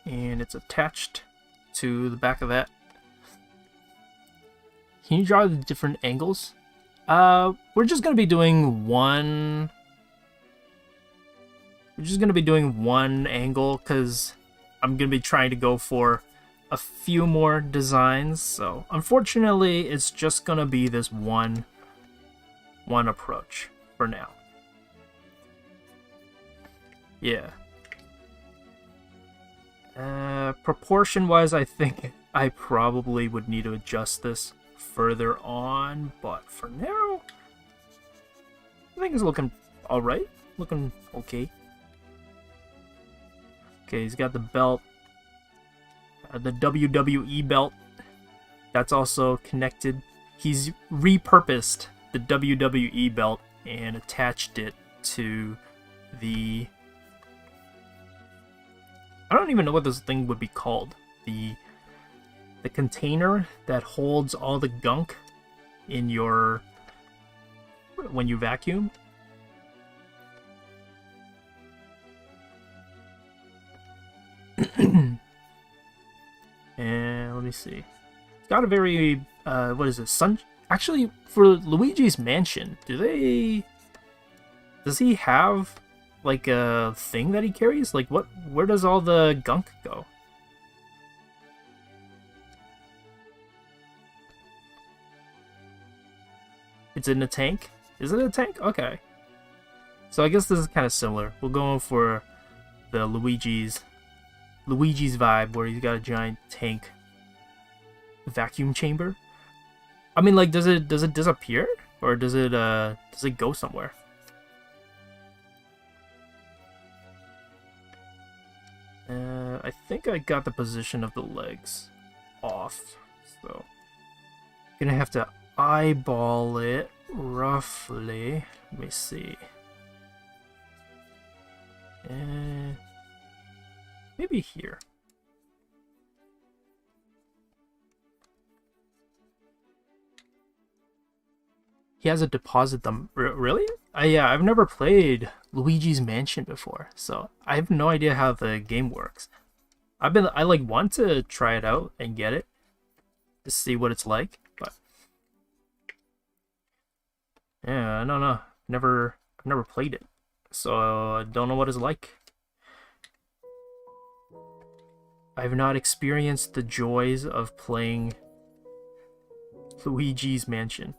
And it's attached to the back of that. Can you draw the different angles? We're just gonna be doing one. We're just gonna be doing one angle because I'm gonna be trying to go for a few more designs. So unfortunately, it's just gonna be this one approach for now. Yeah. Proportion-wise, I think I probably would need to adjust this further on, but for now, I think it's looking alright. Looking okay. Okay, he's got the belt. The WWE belt. That's also connected. He's repurposed the WWE belt and attached it to the... I don't even know what this thing would be called. The container that holds all the gunk in your... when you vacuum. And let me see. It's got a very what is this? Actually, for Luigi's Mansion, does he have like a thing that he carries? Like where does all the gunk go? It's in a tank? Is it a tank? Okay. So I guess this is kind of similar. We'll go for the Luigi's vibe, where he's got a giant tank vacuum chamber. I mean, like, does it disappear, or does it go somewhere? I think I got the position of the legs off, so gonna have to eyeball it roughly. Let me see. Maybe here. He has a deposit them. Really? Yeah, I've never played Luigi's Mansion before, so I have no idea how the game works. I like want to try it out and get it to see what it's like, but yeah, I don't know. I've never played it, so I don't know what it's like. I've not experienced the joys of playing Luigi's Mansion.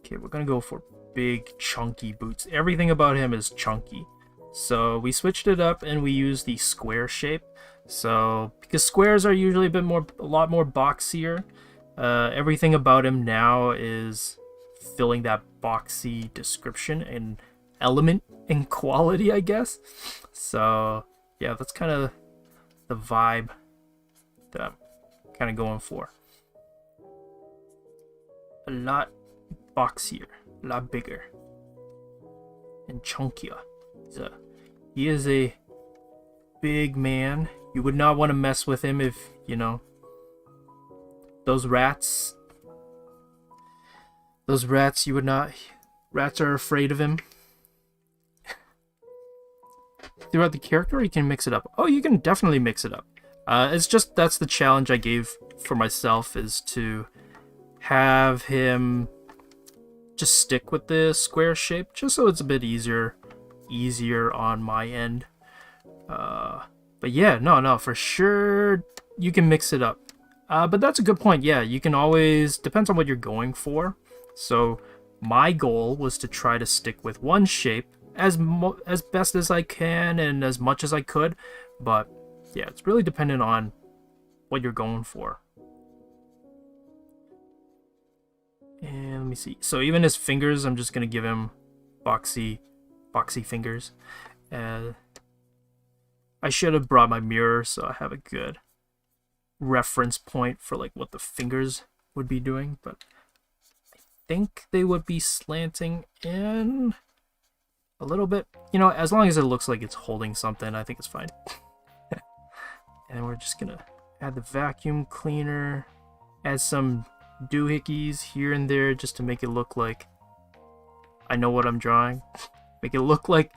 Okay, we're gonna go for big, chunky boots. Everything about him is chunky. So we switched it up and we used the square shape. So, because squares are usually a lot more boxier, everything about him now is filling that boxy description and element and quality, I guess. So, yeah, that's kind of the vibe that I'm kind of going for. A lot boxier, a lot bigger, and chunkier. He is a big man. You would not want to mess with him if, you know, those rats you would not. Rats are afraid of him. Throughout the character, you can mix it up. Oh, you can definitely mix it up. It's just that's the challenge I gave for myself, is to have him just stick with the square shape, just so it's a bit easier on my end. But yeah, no, for sure you can mix it up. But that's a good point. Yeah, you can always, depends on what you're going for. So my goal was to try to stick with one shape as best as I can and as much as I could. But yeah, it's really dependent on what you're going for. And let me see. So even his fingers, I'm just gonna give him boxy fingers. I should have brought my mirror so I have a good reference point for like what the fingers would be doing, but I think they would be slanting in a little bit. You know, as long as it looks like it's holding something, I think it's fine. And we're just gonna add the vacuum cleaner, add some doohickeys here and there just to make it look like I know what I'm drawing. Make it look like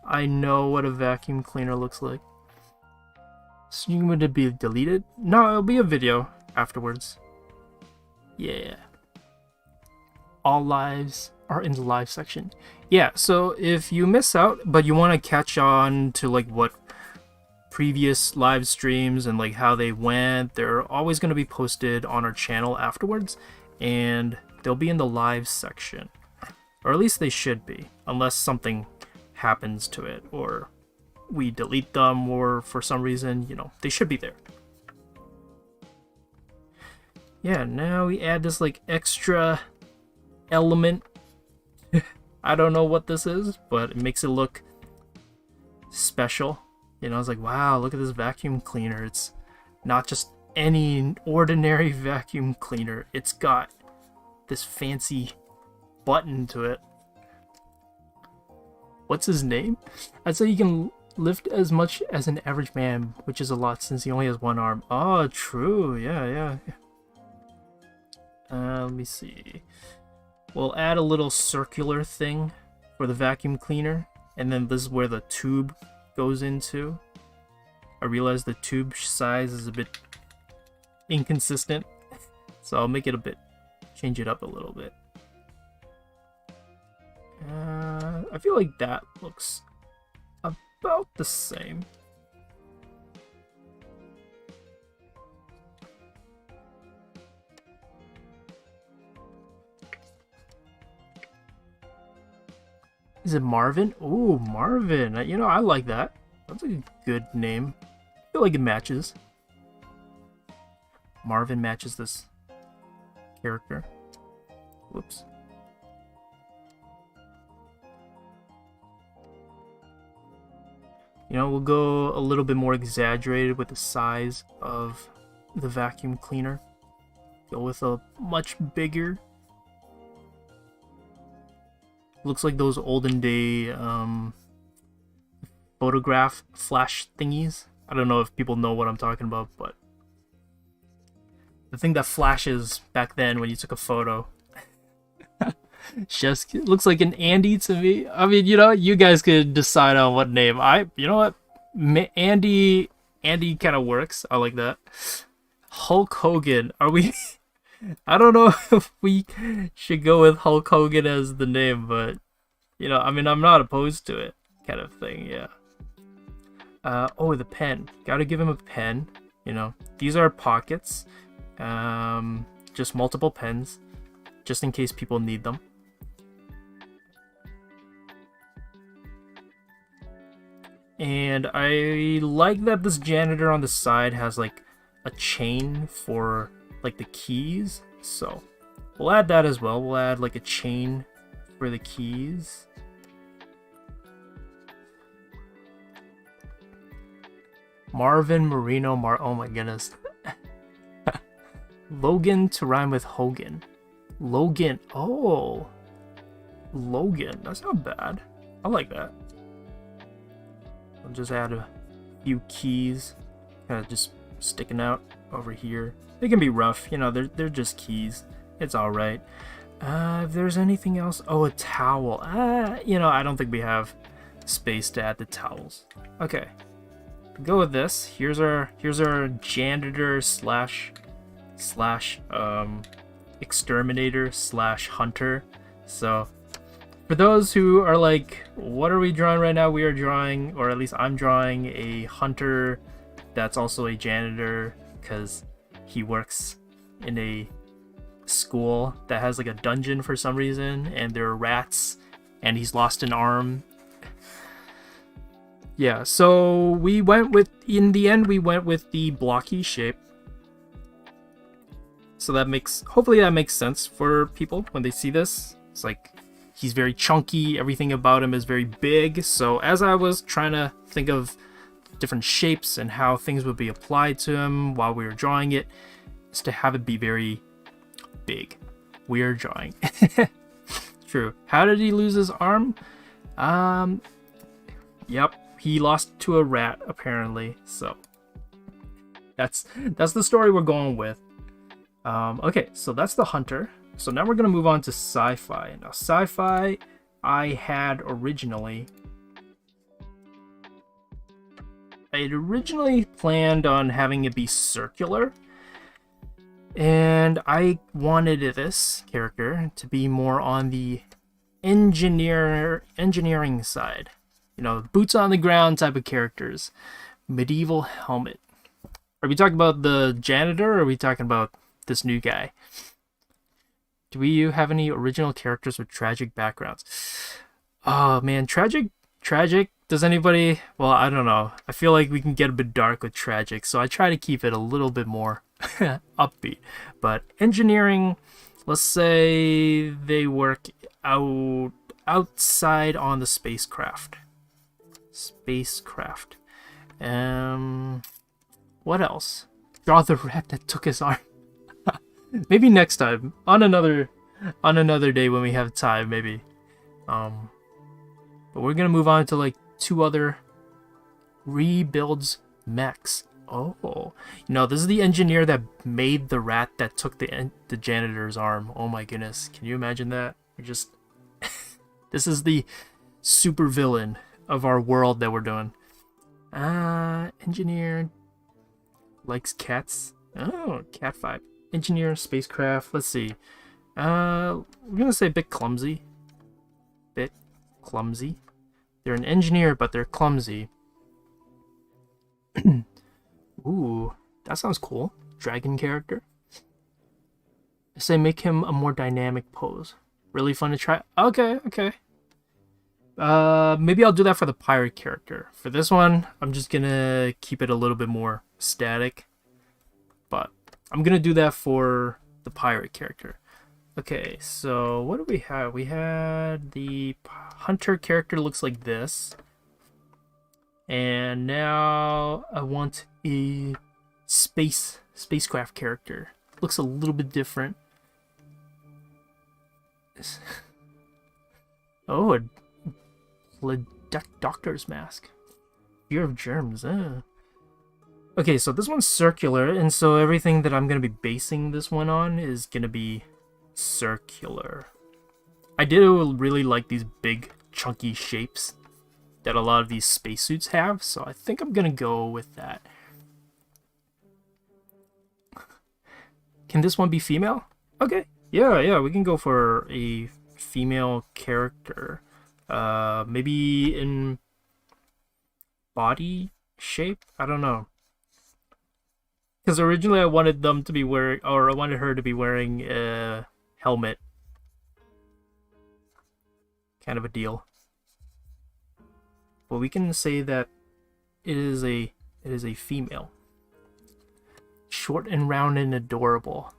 I know what a vacuum cleaner looks like. So would it be deleted? No, it'll be a video afterwards. Yeah. All lives are in the live section. Yeah, so if you miss out, but you want to catch on to like what previous live streams and like how they went, they're always going to be posted on our channel afterwards, and they'll be in the live section. Or at least they should be, unless something happens to it, or we delete them, or for some reason, you know, they should be there. Yeah, now we add this like extra element. I don't know what this is, but it makes it look special. You know, it's like, wow, look at this vacuum cleaner. It's not just any ordinary vacuum cleaner. It's got this fancy button to it. What's his name? I'd say you can lift as much as an average man, which is a lot since he only has one arm. Oh, true. Yeah. Let me see. We'll add a little circular thing for the vacuum cleaner, and then this is where the tube goes into. I realize the tube size is a bit inconsistent, so I'll make it change it up a little bit. I feel like that looks about the same. Is it Marvin? Ooh, Marvin. You know, I like that. That's a good name. I feel like it matches. Marvin matches this character. Whoops. You know, we'll go a little bit more exaggerated with the size of the vacuum cleaner. Go with a much bigger. Looks like those olden day photograph flash thingies. I don't know if people know what I'm talking about, but The thing that flashes back then when you took a photo. Just it looks like an Andy to me. I mean, you know, you guys could decide on what name. You know what, Andy kind of works. I like that. Hulk Hogan. Are we? I don't know if we should go with Hulk Hogan as the name, but you know, I mean, I'm not opposed to it, kind of thing. Yeah. Oh, the pen. Gotta give him a pen. You know, these are pockets. Just multiple pens, just in case people need them. And I like that this janitor on the side has like a chain for like the keys. So we'll add that as well. We'll add like a chain for the keys. Marvin Marino oh my goodness. Logan to rhyme with Hogan. Logan. Oh. Logan. That's not bad. I like that. I'll just add a few keys, kind of just sticking out over here. They can be rough, you know, they're just keys. It's all right. If there's anything else, oh, a towel. You know, I don't think we have space to add the towels. Okay, go with this. Here's our janitor slash exterminator slash hunter. So for those who are like, what are we drawing right now? We are drawing, or at least I'm drawing, a hunter that's also a janitor because he works in a school that has like a dungeon for some reason, and there are rats, and he's lost an arm. Yeah, so in the end we went with the blocky shape. So hopefully that makes sense for people when they see this. It's like, he's very chunky, everything about him is very big. So as I was trying to think of different shapes and how things would be applied to him while we were drawing it, is to have it be very big. Weird drawing. True. How did he lose his arm? Yep, he lost to a rat apparently. So that's the story we're going with. Okay, so that's the hunter. So now we're gonna move on to sci-fi. Now sci-fi, I had originally planned on having it be circular, and I wanted this character to be more on the engineering side. You know, boots on the ground type of characters. Medieval helmet. Are we talking about the janitor, or are we talking about this new guy? Do we have any original characters with tragic backgrounds? Oh man, tragic. Does anybody? Well, I don't know. I feel like we can get a bit dark with tragic, so I try to keep it a little bit more upbeat. But engineering, let's say they work outside on the spacecraft. What else? Draw the rat that took his arm. Maybe next time, on another day when we have time, maybe. But we're gonna move on to like 2 other rebuilds mechs. Oh, no, this is the engineer that made the rat that took the janitor's arm. Oh my goodness, can you imagine that? This is the super villain of our world that we're doing. Engineer likes cats. Oh, cat 5. Engineer, spacecraft, let's see. We're gonna say a bit clumsy. They're an engineer, but they're clumsy. Ooh, that sounds cool. Dragon character. I say make him a more dynamic pose. Really fun to try. Okay. Maybe I'll do that for the pirate character. For this one, I'm just gonna keep it a little bit more static. But I'm gonna do that for the pirate character. Okay, so what do we have? We had the hunter character looks like this. And now I want a spacecraft character. Looks a little bit different. Oh, a doctor's mask. Fear of germs. Okay, so this one's circular, and so everything that I'm going to be basing this one on is going to be circular. I do really like these big, chunky shapes that a lot of these spacesuits have, so I think I'm going to go with that. Can this one be female? Okay, yeah, we can go for a female character. Maybe in body shape? I don't know. Because originally I wanted them to be wearing, or I wanted her to be wearing a helmet. Kind of a deal. But we can say that it is a female. Short and round and adorable.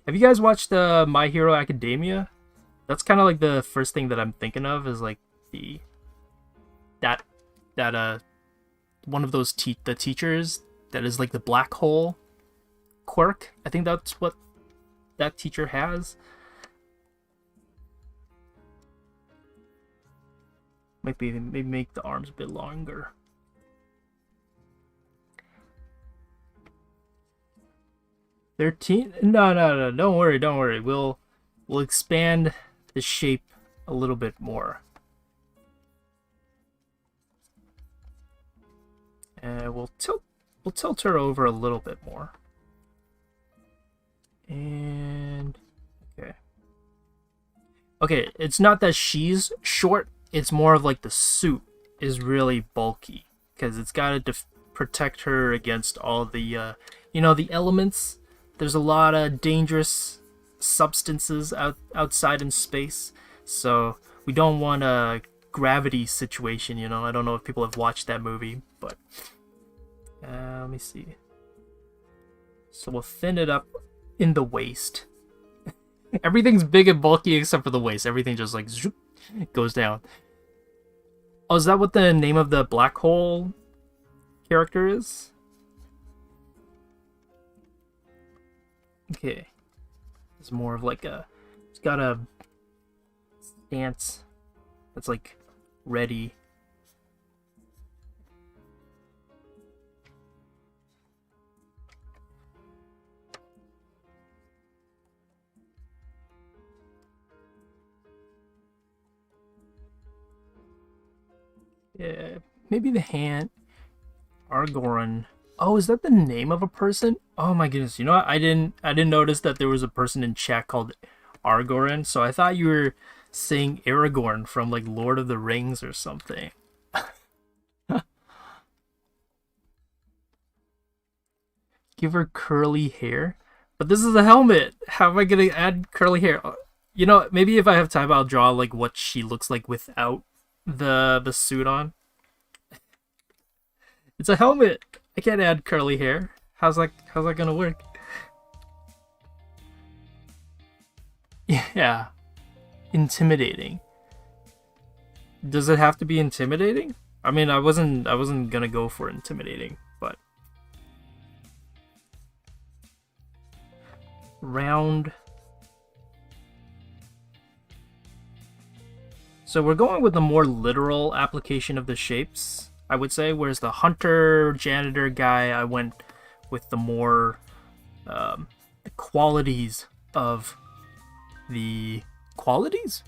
Have you guys watched My Hero Academia? That's kind of like the first thing that I'm thinking of is like that one of those the teachers that is like the black hole quirk. I think that's what that teacher has. Maybe make the arms a bit longer. No, don't worry. We'll expand the shape a little bit more. And we'll tilt her over a little bit more. And okay, it's not that she's short, it's more of like the suit is really bulky because it's got to protect her against all the the elements. There's a lot of dangerous substances outside in space, so we don't want a gravity situation, I don't know if people have watched that movie, but let me see. So we'll thin it up in the waist. Everything's big and bulky except for the waist. Everything just like zoop, goes down. Oh, is that what the name of the black hole character is? Okay. It's more of like it's got a stance that's like ready. Yeah, maybe the hand. Argoran. Oh, is that the name of a person? Oh my goodness! You know what? I didn't notice that there was a person in chat called Argoran. So I thought you were saying Aragorn from like Lord of the Rings or something. Give her curly hair, but this is a helmet. How am I gonna add curly hair? Maybe if I have time, I'll draw like what she looks like without the suit on. It's a helmet. I can't add curly hair. How's that gonna work? Yeah. Intimidating. Does it have to be intimidating? I mean, I wasn't gonna go for intimidating, but round. So we're going with the more literal application of the shapes, I would say, whereas the hunter, janitor guy, I went with the more the qualities of the qualities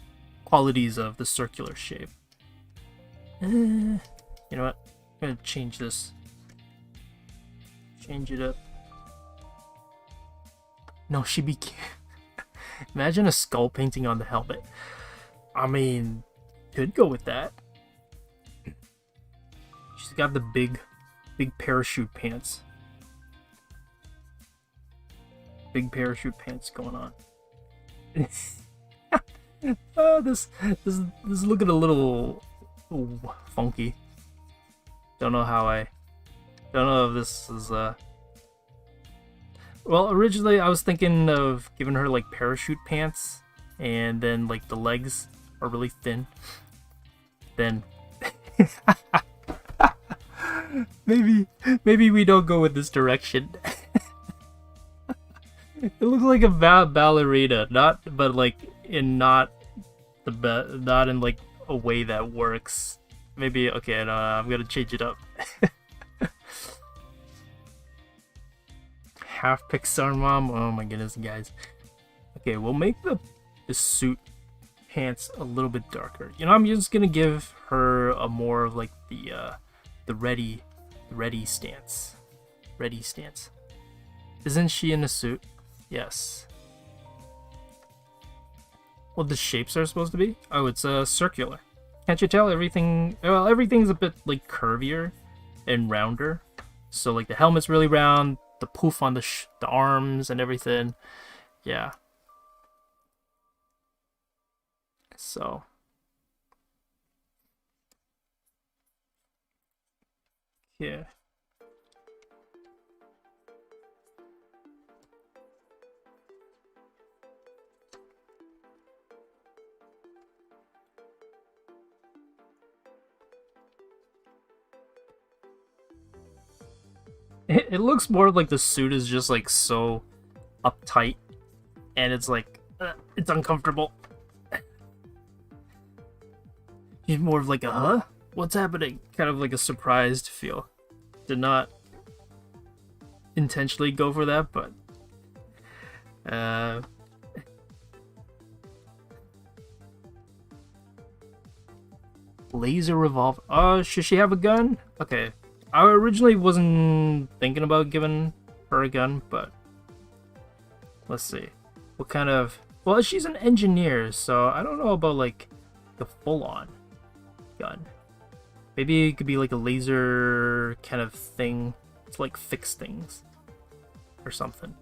of the circular shape. You know what? I'm gonna change this. Change it up. No, she became. Imagine a skull painting on the helmet. I mean, could go with that. She's got the big parachute pants. Big parachute pants going on. Oh, this is looking a little funky. Don't know if this is well, originally I was thinking of giving her like parachute pants, and then like the legs are really thin. Then maybe we don't go with this direction. It looks like a ballerina, not in like a way that works. Maybe okay, no, I'm gonna change it up. half Pixar mom. Oh my goodness, guys. Okay, we'll make the suit pants a little bit darker. You know, I'm just gonna give her a more of like the ready stance. Ready stance. Isn't she in a suit? Yes. What the shapes are supposed to be? Oh, it's circular. Can't you tell everything? Well, everything's a bit like curvier and rounder. So like the helmet's really round, the poof on the arms and everything. Yeah. So. Yeah. It looks more like the suit is just like so uptight, and it's like it's uncomfortable. It's more of like a huh? What's happening? Kind of like a surprised feel. Did not intentionally go for that, but laser revolver. Should she have a gun? Okay. I originally wasn't thinking about giving her a gun, but let's see. What kind of... Well, she's an engineer, so I don't know about, like, the full-on gun. Maybe it could be, like, a laser kind of thing to, like, fix things. Or something.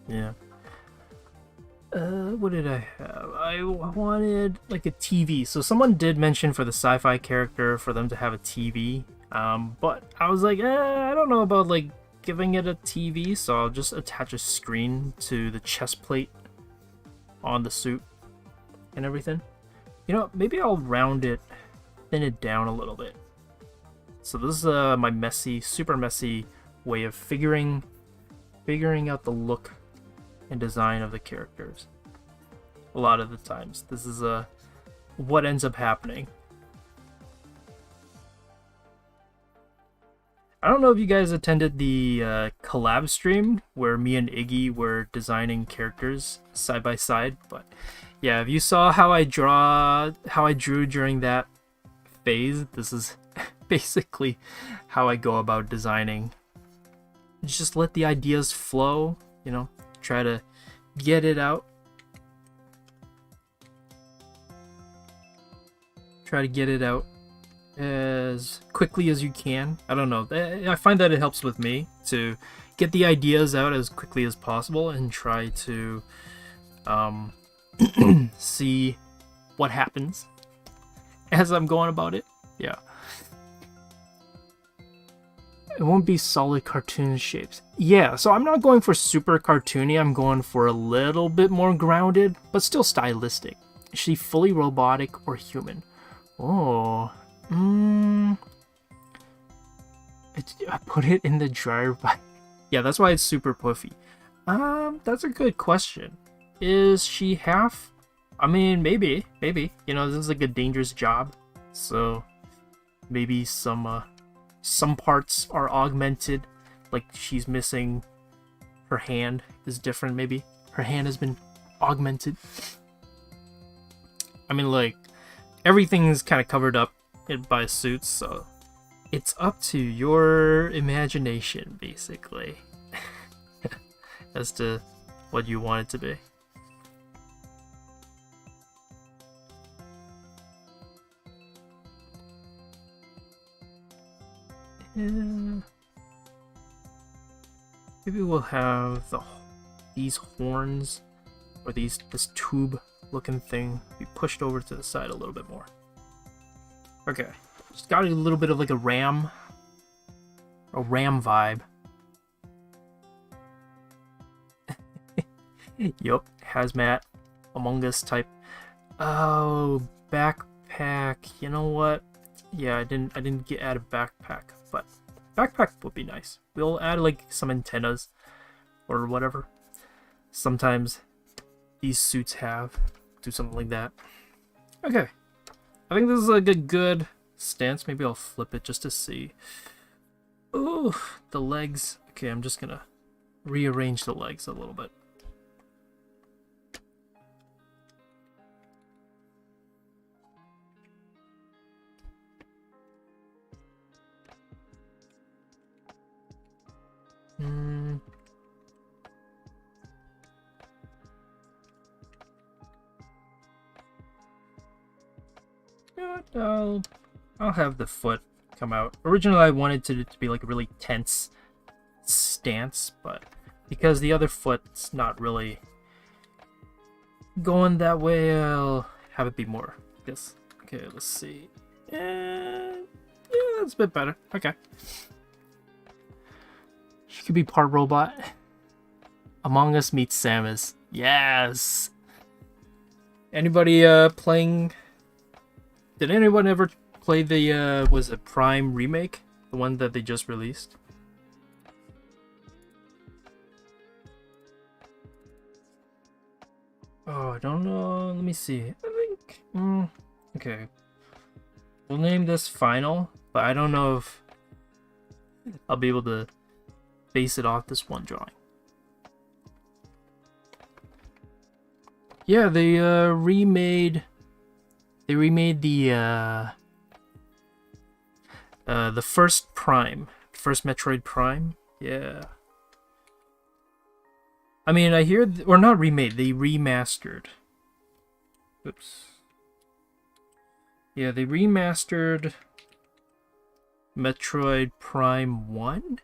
Yeah. What did I have? I wanted like a TV. So someone did mention for the sci-fi character for them to have a TV. But I was like, I don't know about like giving it a TV, so I'll just attach a screen to the chest plate on the suit and everything. You know, maybe I'll round it, thin it down a little bit. So this is my messy, super messy way of figuring out the look and design of the characters. A lot of the times this is what ends up happening. I don't know if you guys attended the collab stream where me and Iggy were designing characters side by side, but yeah, if you saw how I drew during that phase, this is basically how I go about designing. Just let the ideas flow, you know, try to get it out. Try to get it out as quickly as you can. I don't know. I find that it helps with me to get the ideas out as quickly as possible and try to see what happens as I'm going about it. Yeah. It won't be solid cartoon shapes. Yeah, so I'm not going for super cartoony. I'm going for a little bit more grounded, but still stylistic. Is she fully robotic or human? Oh, I put it in the dryer. Yeah, that's why it's super puffy. That's a good question. Is she half? I mean, maybe. You know, this is like a dangerous job, so maybe some parts are augmented, like she's missing her hand is different. Maybe her hand has been augmented. I mean, like, everything's kind of covered up by suits, so it's up to your imagination, basically, as to what you want it to be. Maybe we'll have these horns, or this tube looking thing be pushed over to the side a little bit more. Okay, just got a little bit of like a ram vibe. Yup, hazmat, Among Us type. Oh, backpack. You know what? Yeah, I didn't add a backpack, but backpack would be nice. We'll add like some antennas or whatever. Sometimes these suits do something like that. Okay, I think this is like a good stance. Maybe I'll flip it just to see. Ooh, Oh, the legs. Okay, I'm just gonna rearrange the legs a little bit. You know what? I'll have the foot come out. Originally, I wanted it to be like a really tense stance, but because the other foot's not really going that way, I'll have it be more this. Okay, let's see. Yeah, that's a bit better. Okay. She could be part robot. Among Us meets Samus. Yes. Anybody playing? Did anyone ever play the was it Prime remake? The one that they just released? Oh, I don't know. Let me see. I think. Okay. We'll name this Final, but I don't know if I'll be able to base it off this one drawing. Yeah, they remade the first Prime, first Metroid Prime. Yeah. I mean, I hear, or not remade, they remastered. Oops. Yeah, they remastered Metroid Prime 1.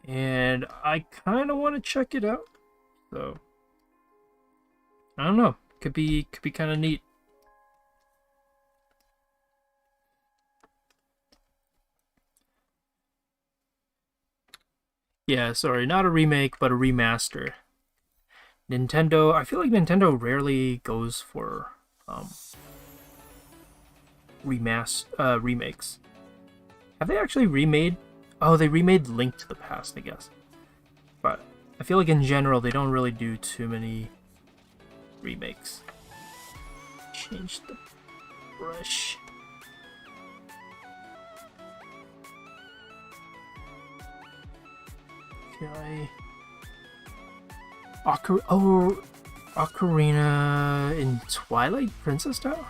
And I kind of want to check it out. So, I don't know. Could be kind of neat. Yeah, sorry, not a remake, but a remaster. Nintendo, I feel like Nintendo rarely goes for remakes. Have they actually remade? Oh, they remade Link to the Past, I guess. But I feel like in general they don't really do too many remakes. Change the brush. Okay. Ocarina in Twilight Princess style?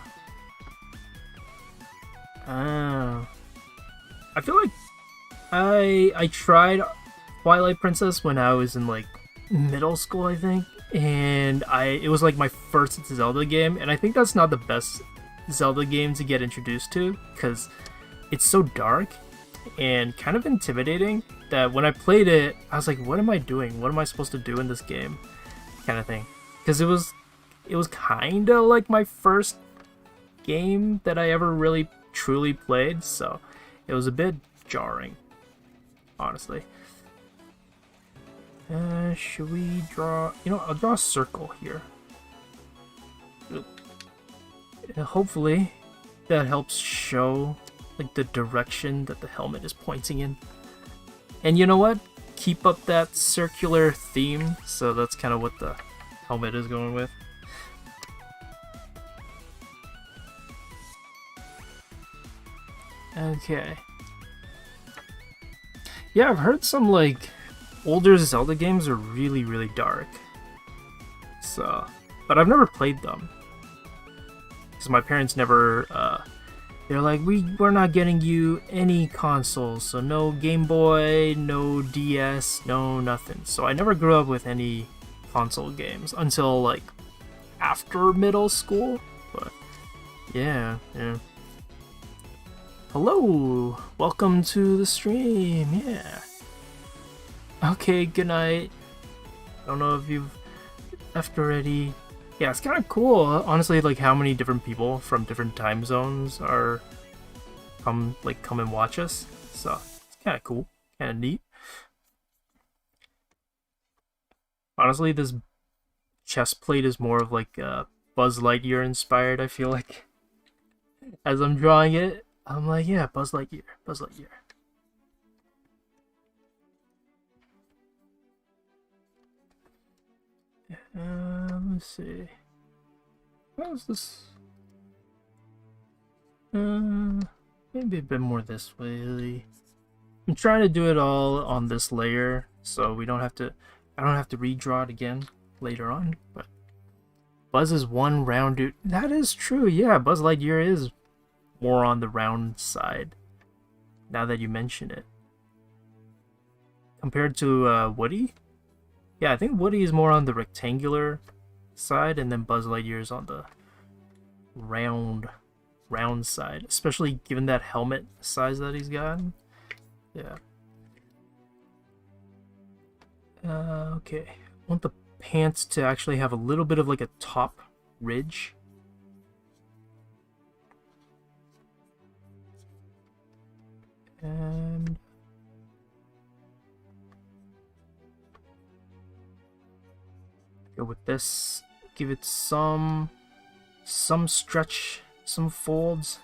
I feel like I tried Twilight Princess when I was in like middle school, I think, and it was like my first Zelda game, and I think that's not the best Zelda game to get introduced to because it's so dark and kind of intimidating that when I played it, I was like, what am I doing? What am I supposed to do in this game? Kind of thing. Because it was kind of like my first game that I ever really truly played, so it was a bit jarring, honestly. Should we draw... You know, I'll draw a circle here. Hopefully that helps show like the direction that the helmet is pointing in. And you know what? Keep up that circular theme, so that's kind of what the helmet is going with. Okay. Yeah, I've heard some like older Zelda games are really, really dark. So, but I've never played them. Because my parents never, they're like, we're not getting you any consoles, so no Game Boy, no DS, no nothing. So I never grew up with any console games until like after middle school. But yeah. Hello, welcome to the stream. Yeah. Okay, good night. I don't know if you've left already. Yeah, it's kind of cool, honestly, like how many different people from different time zones are come and watch us. So it's kind of cool, kind of neat. Honestly, this chest plate is more of like Buzz Lightyear inspired. I feel like as I'm drawing it, I'm like, yeah, Buzz Lightyear, Buzz Lightyear. Let's see. How's this? Maybe a bit more this way. I'm trying to do it all on this layer, so we don't have to. I don't have to redraw it again later on. But Buzz is one round dude. That is true. Yeah, Buzz Lightyear is more on the round side. Now that you mention it, compared to Woody, yeah, I think Woody is more on the rectangular side, and then Buzz Lightyear is on the round side, especially given that helmet size that he's got. Yeah. Okay. I want the pants to actually have a little bit of like a top ridge. And go with this. Give it some stretch, some folds.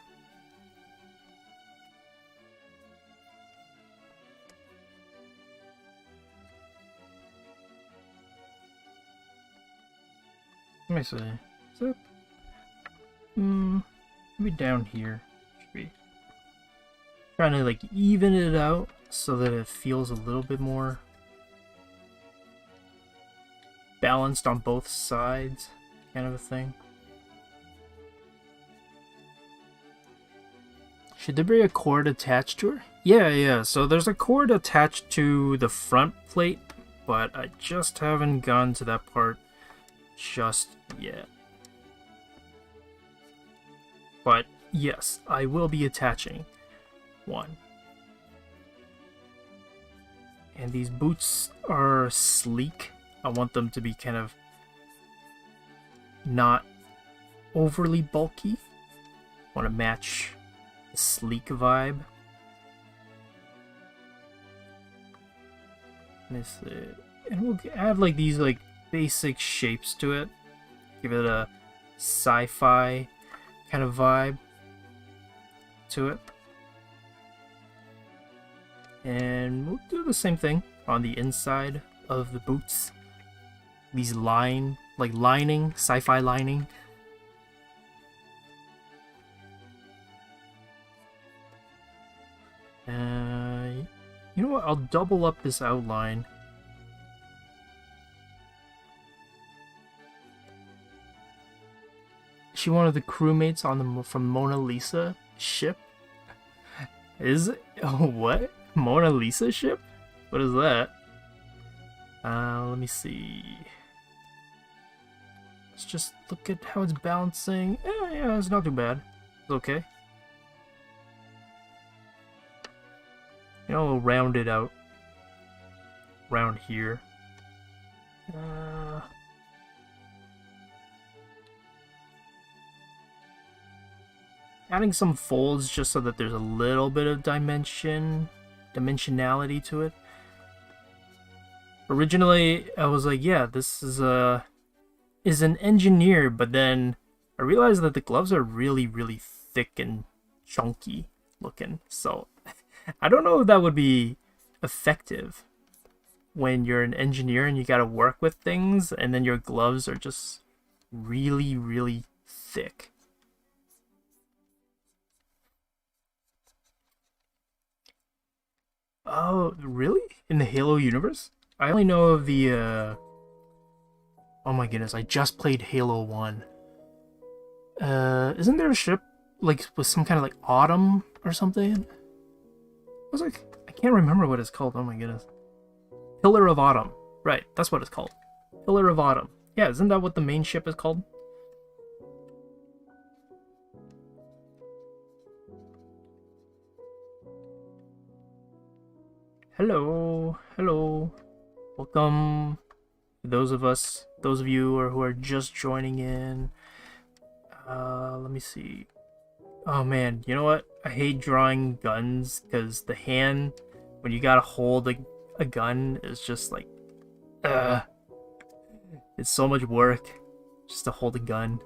Let me see. Is that maybe down here? Should be trying to like even it out so that it feels a little bit more balanced on both sides, kind of a thing. Should there be a cord attached to her? Yeah. So there's a cord attached to the front plate, but I just haven't gone to that part just yet. But yes, I will be attaching one. And these boots are sleek. I want them to be kind of not overly bulky. I want to match the sleek vibe. Let me see. And we'll add like these like basic shapes to it. Give it a sci-fi kind of vibe to it. And we'll do the same thing on the inside of the boots. These lining, sci-fi lining. You know what? I'll double up this outline. She one of the crewmates on the from Mona Lisa ship. Is it? Oh, what? Mona Lisa ship? What is that? Let me see. Let's just look at how it's balancing. Yeah, it's not too bad. It's okay. You know, we'll round it out. Round here. Adding some folds just so that there's a little bit of dimensionality to it. Originally, I was like, yeah, this is an engineer, but then I realized that the gloves are really, really thick and chunky looking. So I don't know if that would be effective when you're an engineer and you gotta work with things and then your gloves are just really, really thick. Oh, really? In the Halo universe? I only know of the, oh my goodness, I just played Halo 1. Isn't there a ship, like, with some kind of, like, autumn or something? I was like, I can't remember what it's called, oh my goodness. Pillar of Autumn. Right, that's what it's called. Pillar of Autumn. Yeah, isn't that what the main ship is called? Hello. Welcome. Those of you who are just joining in. Let me see. Oh man, you know what? I hate drawing guns because the hand, when you gotta hold a gun, is just like, it's so much work just to hold a gun.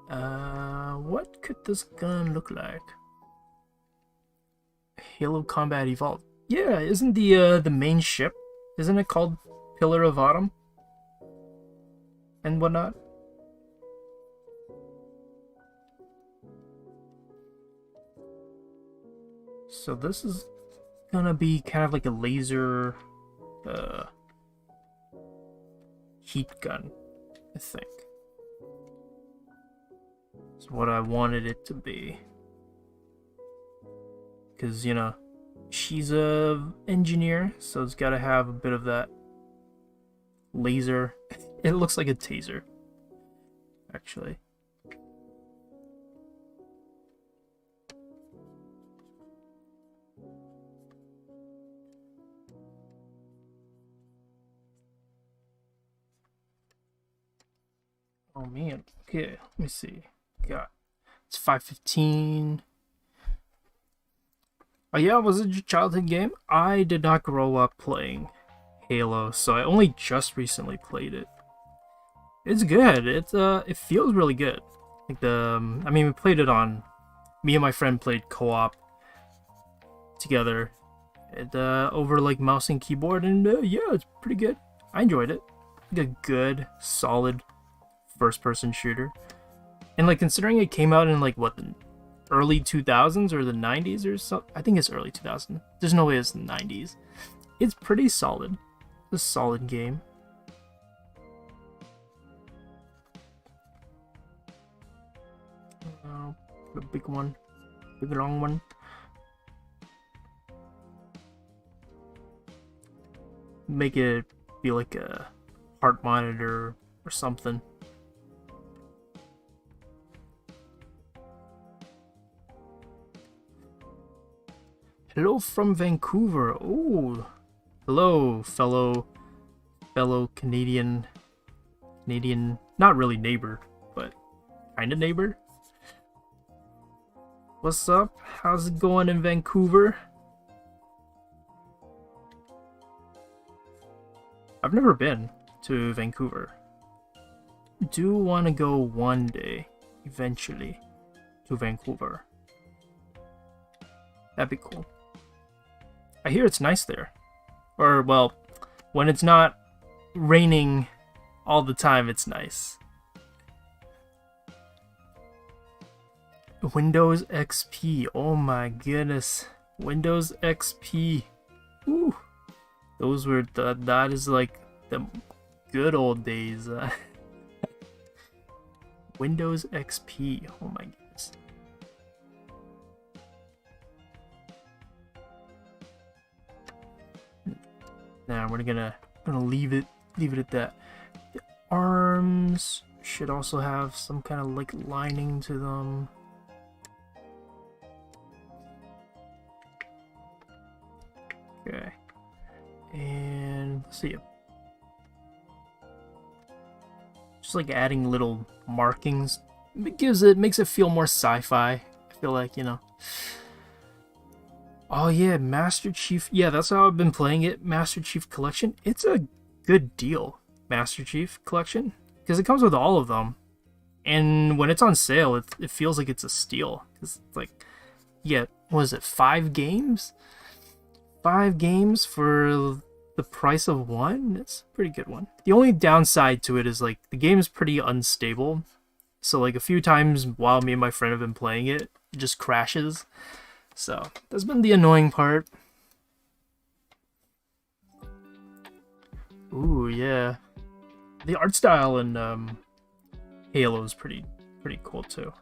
What could this gun look like? Halo Combat Evolved. Yeah, isn't the main ship? Isn't it called Pillar of Autumn? And whatnot? So this is gonna be kind of like a laser heat gun, I think. It's what I wanted it to be. Because, you know, she's a engineer, so it's got to have a bit of that laser. It looks like a taser, actually. Oh man. Okay, let me see. Got it's 5:15. Oh yeah, was it your childhood game? I did not grow up playing Halo, so I only just recently played it. It's good. It feels really good. Like I mean, we played it on. Me and my friend played co-op together, and over like mouse and keyboard, and yeah, it's pretty good. I enjoyed it. Like a good, solid first-person shooter. And like considering it came out in like what, the early 2000s or the 90s or something. I think it's early 2000. There's no way it's the 90s. It's pretty solid. It's a solid game. A big one. Big long one. Make it be like a heart monitor or something. Hello from Vancouver. Oh, hello, fellow Canadian, not really neighbor, but kind of neighbor. What's up? How's it going in Vancouver? I've never been to Vancouver. Do want to go one day, eventually, to Vancouver. That'd be cool. I hear it's nice there. Or, well, when it's not raining all the time, it's nice. Windows XP. Oh my goodness. Windows XP. Ooh. Those were, that is like the good old days. Windows XP. Oh my goodness. Now we're gonna leave it at that. The arms should also have some kind of like lining to them. Okay, and let's see. Just like adding little markings, it makes it feel more sci-fi. I feel like, you know. Oh yeah, Master Chief. Yeah, that's how I've been playing it. Master Chief Collection. It's a good deal, Master Chief Collection, because it comes with all of them. And when it's on sale, it feels like it's a steal. Because it's like, yeah, what is it, 5 games? 5 games for the price of 1? It's a pretty good one. The only downside to it is like the game is pretty unstable. So like a few times while me and my friend have been playing it, it just crashes. So that's been the annoying part. Ooh, yeah. The art style in Halo is pretty cool too.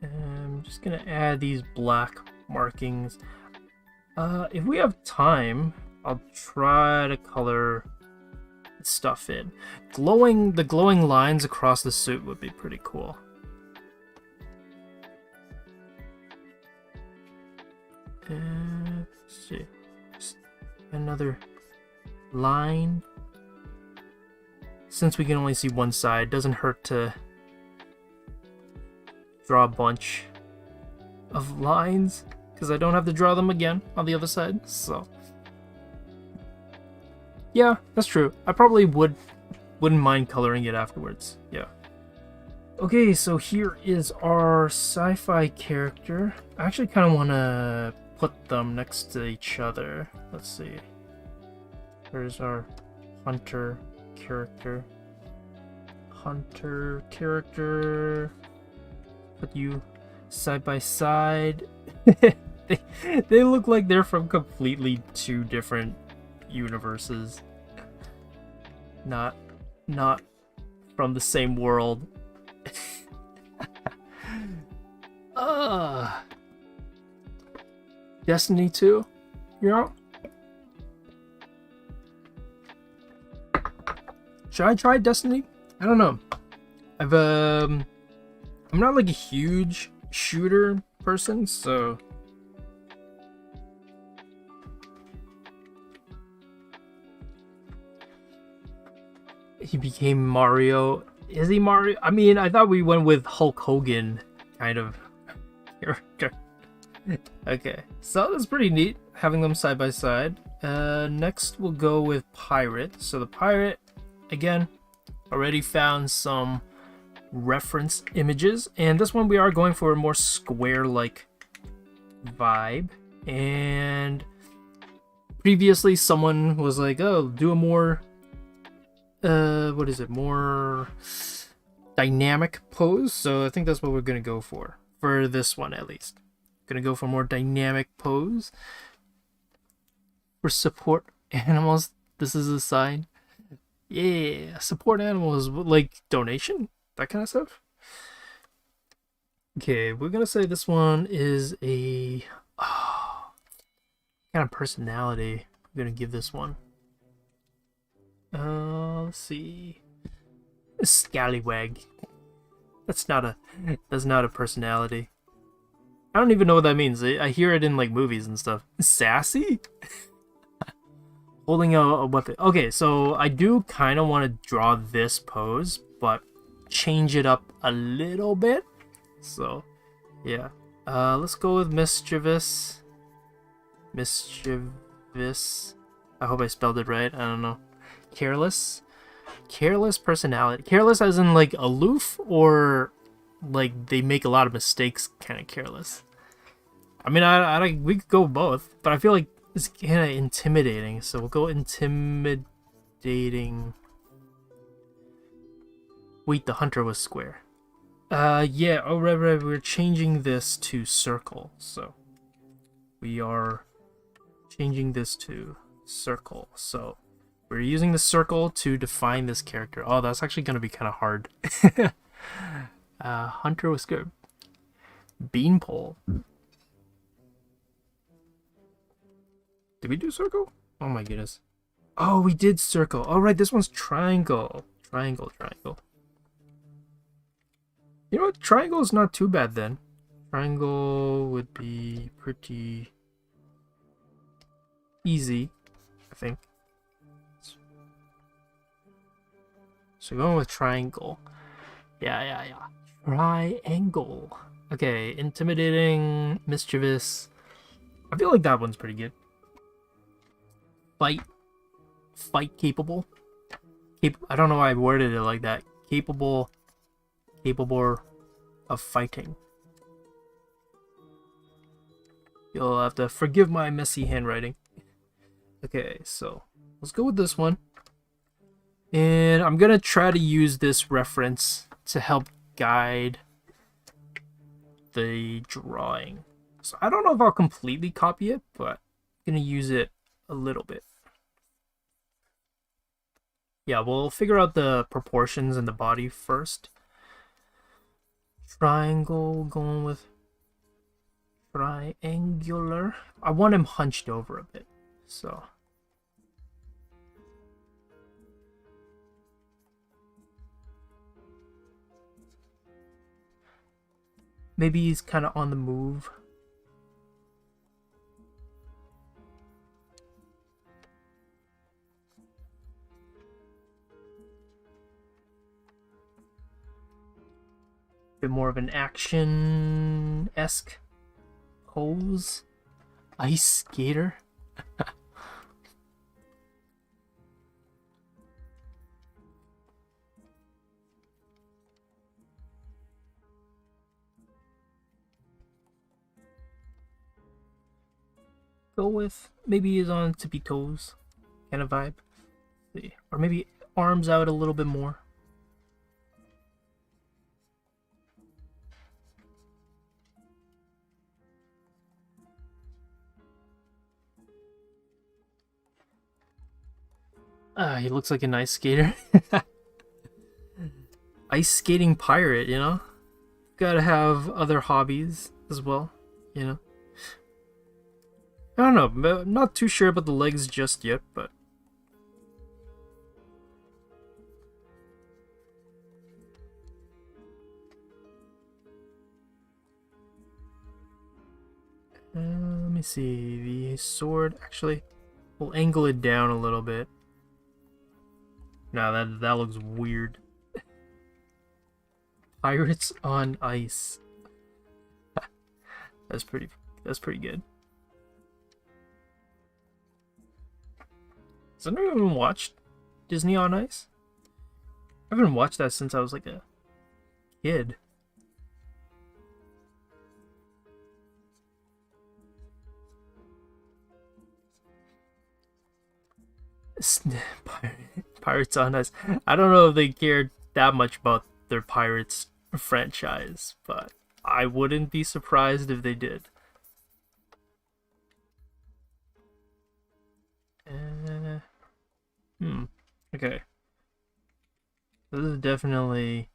I'm just gonna add these black markings. If we have time, I'll try to color stuff in. The glowing lines across the suit would be pretty cool. Let's see. Just another line. Since we can only see one side, doesn't hurt to draw a bunch of lines, because I don't have to draw them again on the other side. So yeah, that's true. I probably wouldn't mind coloring it afterwards. Yeah. Okay, so here is our sci-fi character. I actually kind of want to put them next to each other. Let's see. There's our hunter character. Put you side by side. they, they look like they're from completely two different universes. Not from the same world. Destiny 2? Yeah. Should I try Destiny? I don't know. I'm not like a huge shooter person, so he became Mario. Is he Mario? I mean, I thought we went with Hulk Hogan kind of character. Okay, so that's pretty neat having them side by side. Next we'll go with Pirate. So the Pirate, again, already found some reference images, and this one we are going for a more square-like vibe. And previously someone was like, oh, do a more more dynamic pose, so I think that's what we're gonna go for this one. At least gonna go for more dynamic pose for support animals. This is a sign. Yeah, support animals, like donation, that kind of stuff. Okay, we're gonna say this one is a kind of personality. I'm gonna give this one. Let's see. A scallywag. That's not a personality. I don't even know what that means. I hear it in like movies and stuff. Sassy? Holding a weapon. Okay, so I do kind of want to draw this pose, but change it up a little bit. So, yeah. Let's go with mischievous. Mischievous. I hope I spelled it right. I don't know. Careless personality. Careless as in like aloof, or like they make a lot of mistakes, kind of careless. I mean, we could go both, but I feel like it's kind of intimidating, so we'll go intimidating. Wait, the hunter was square. Yeah, oh right, we're changing this to circle, so we are changing this to circle, so we're using the circle to define this character. Oh, that's actually going to be kind of hard. Hunter was good. Beanpole. Did we do circle? Oh my goodness. Oh, we did circle. All right, this one's triangle. Triangle. You know what? Triangle is not too bad then. Triangle would be pretty easy, I think. So going with triangle. Yeah. Triangle. Okay, intimidating, mischievous. I feel like that one's pretty good. Fight capable. I don't know why I worded it like that. Capable of fighting. You'll have to forgive my messy handwriting. Okay, so let's go with this one. And I'm gonna try to use this reference to help guide the drawing. So I don't know if I'll completely copy it, but I'm gonna use it a little bit. Yeah, we'll figure out the proportions in the body first. Triangle, going with triangular. I want him hunched over a bit, so. Maybe he's kind of on the move. Bit more of an action-esque pose. Ice skater. Go with maybe he's on tippy toes kind of vibe. Let's see, or maybe arms out a little bit more. He looks like an ice skater. Ice skating pirate, you know? Gotta have other hobbies as well, you know? I don't know, I'm not too sure about the legs just yet, but... let me see, the sword, actually, we'll angle it down a little bit. No, that looks weird. Pirates on ice. That's pretty good. Has anyone even watched Disney on Ice? I haven't watched that since I was like a kid. Pirates on Ice. I don't know if they cared that much about their Pirates franchise, but I wouldn't be surprised if they did. Okay. This is definitely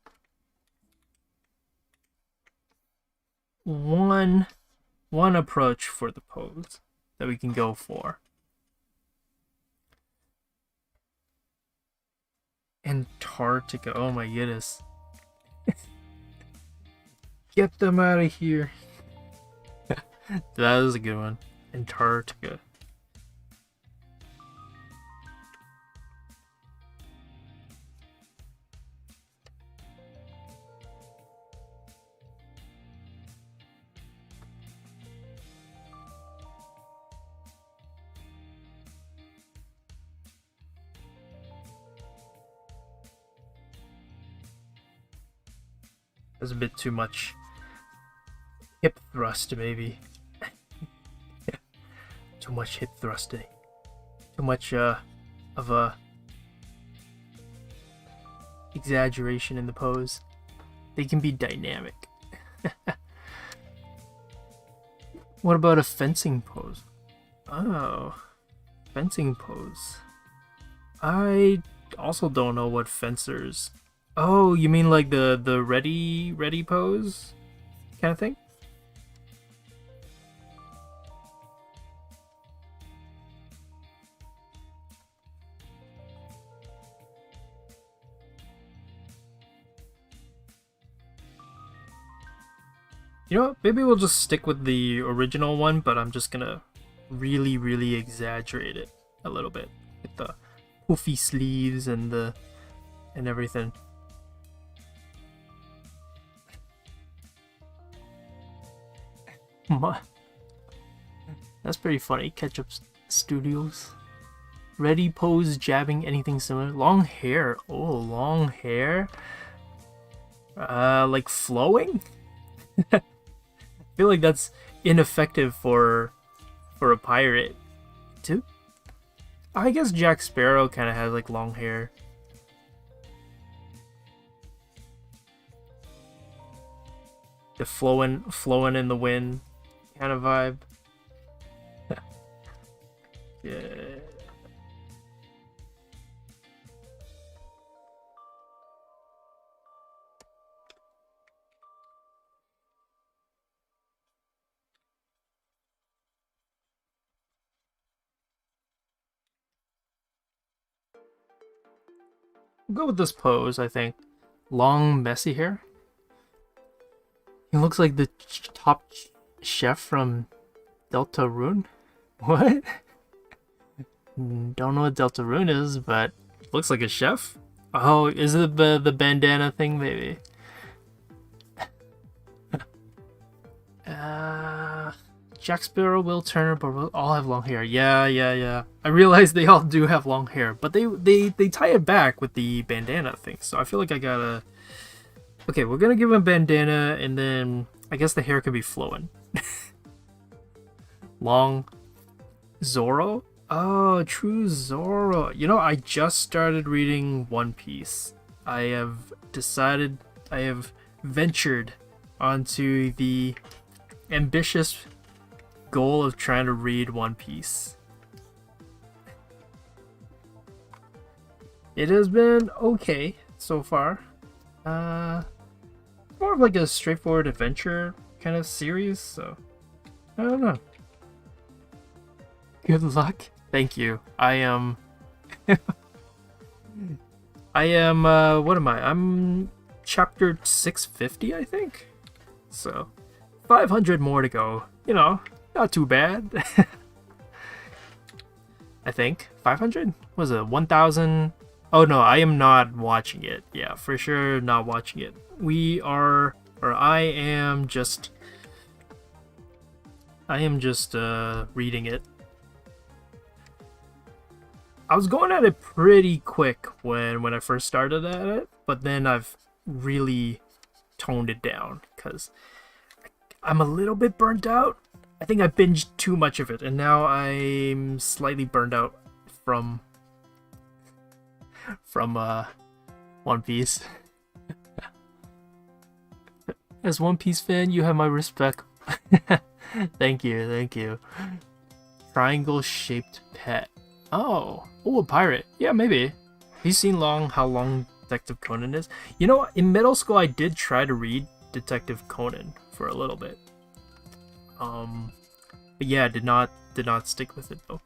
one approach for the pose that we can go for. Antarctica. Oh my goodness. Get them out of here. That is a good one. Antarctica. That's a bit too much hip thrust, maybe. Too much hip thrusting. Too much of a exaggeration in the pose. They can be dynamic. What about a fencing pose? Oh, fencing pose. I also don't know what fencers. Oh, you mean like the ready pose kind of thing? You know what? Maybe we'll just stick with the original one, but I'm just gonna really exaggerate it a little bit with the poofy sleeves and everything. That's pretty funny. Ketchup Studios. Ready pose, jabbing, anything similar. Long hair. Oh, long hair. Like flowing? I feel like that's ineffective for a pirate too. I guess Jack Sparrow kind of has like long hair. The flowing in the wind kind of vibe. Yeah. We'll go with this pose, I think. Long, messy hair. He looks like the top chef from Deltarune. What? Don't know what Deltarune is, but looks like a chef. Oh, is it the bandana thing, maybe? Jack Sparrow, Will Turner, but we'll all have long hair. Yeah. I realize they all do have long hair, but they tie it back with the bandana thing. So I feel like I gotta. Okay, we're gonna give him a bandana, and then I guess the hair can be flowing. Long Zoro? Oh, true Zoro. You know, I just started reading One Piece. I have ventured onto the ambitious goal of trying to read One Piece. It has been okay so far. More of like a straightforward adventure kind of series, so I don't know. Good luck. Thank you. What am I? I'm chapter 650, I think. So 500 more to go. You know, not too bad. I think 500 was it 1000. Oh no, I am not watching it. Yeah, for sure not watching it. I am just reading it. I was going at it pretty quick when I first started at it, but then I've really toned it down because I'm a little bit burnt out. I think I binged too much of it, and now I'm slightly burned out from One Piece. As One Piece fan, you have my respect. Thank you, thank you. Triangle shaped pet. Oh, a pirate. Yeah, maybe. Have you seen how long Detective Conan is? You know, in middle school, I did try to read Detective Conan for a little bit. But yeah, did not stick with it though.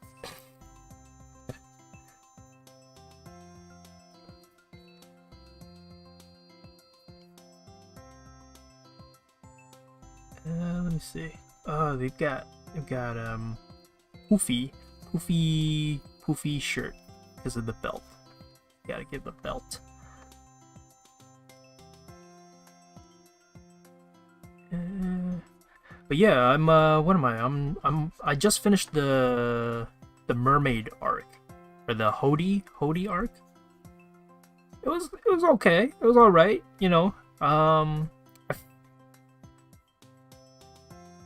Let me see. Oh, they've got poofy shirt because of the belt. Gotta give the belt. But yeah, I'm what am I? I just finished the mermaid arc or the Hody arc. It was okay. It was all right, you know.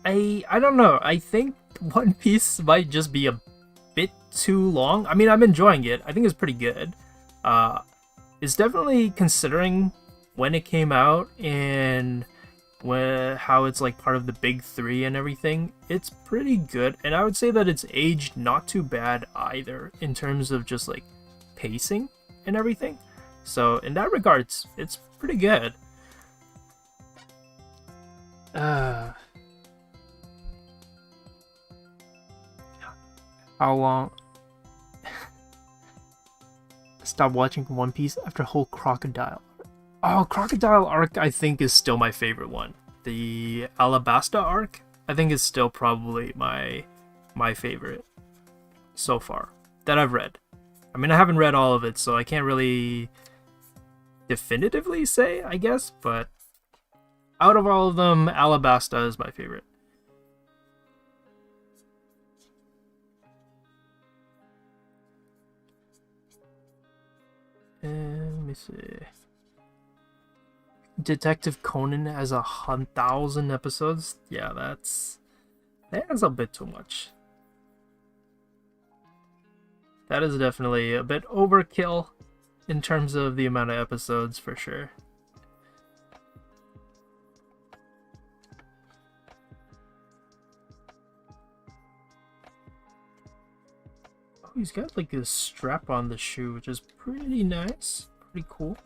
I don't know. I think One Piece might just be a bit too long. I mean, I'm enjoying it. I think it's pretty good. It's definitely, considering when it came out and how it's like part of the big three and everything, it's pretty good. And I would say that it's aged not too bad either in terms of just like pacing and everything. So in that regard, it's pretty good. How long? Stop watching One Piece after whole crocodile. Oh, crocodile arc I think is still my favorite one. The Alabasta arc I think is still probably my favorite so far that I've read. I mean, I haven't read all of it, so I can't really definitively say, I guess, but out of all of them, Alabasta is my favorite. Let me see. Detective Conan has 1,000 episodes. Yeah, that's a bit too much. That is definitely a bit overkill in terms of the amount of episodes, for sure. Oh, he's got like a strap on the shoe, which is pretty nice. Pretty cool.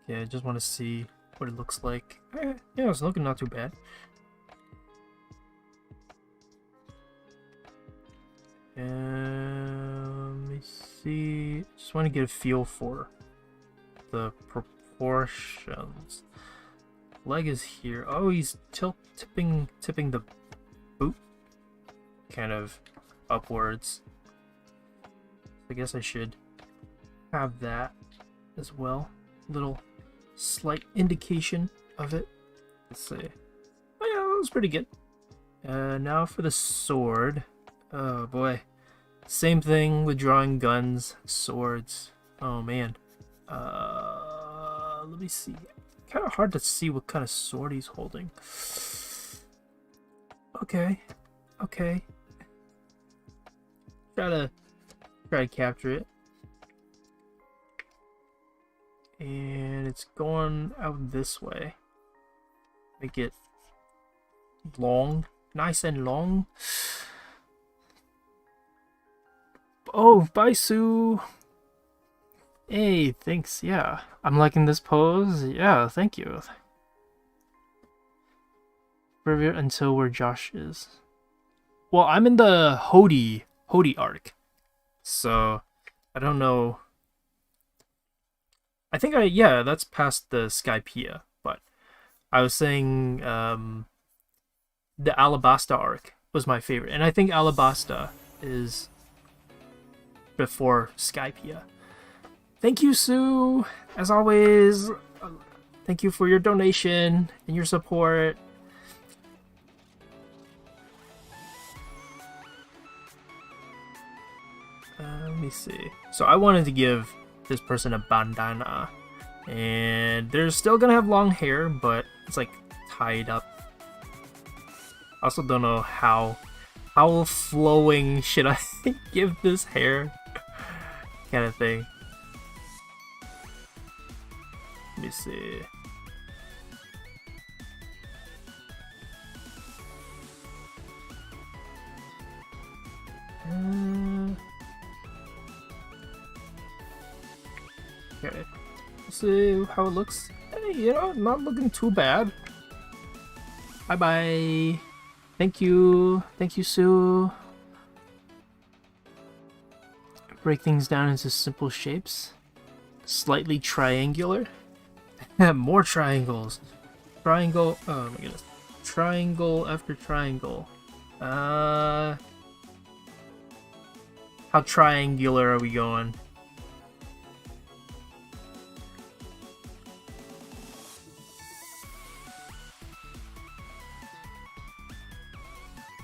Yeah, I just want to see what it looks like. Yeah, it's looking not too bad. Let me see. Just want to get a feel for the proportions. Leg is here. Oh, he's tipping the boot kind of upwards. I guess I should have that as well. Little slight indication of it. Let's see. Oh yeah, that was pretty good. Now for the sword. Oh boy. Same thing with drawing guns, swords. Oh man. Let me see. Kind of hard to see what kind of sword he's holding. Okay. Try to capture it. And it's going out this way. Make it long, nice and long. Oh, bye, Sue. Hey, thanks. Yeah, I'm liking this pose. Yeah, thank you. River until where Josh is. Well, I'm in the Hody arc, so I don't know. I think yeah, that's past the Skypea, but I was saying the Alabasta arc was my favorite, and I think Alabasta is before Skypea. Thank you, Sue. As always, thank you for your donation and your support. Let me see. So I wanted to give this person a bandana, and they're still gonna have long hair, but it's like tied up. I also don't know how flowing should I give this hair kind of thing. Let me see. Okay, let's see how it looks. Hey, you know, not looking too bad. Bye bye. Thank you, Sue. Break things down into simple shapes. Slightly triangular. More triangles. Triangle. Oh my goodness. Triangle after triangle. How triangular are we going?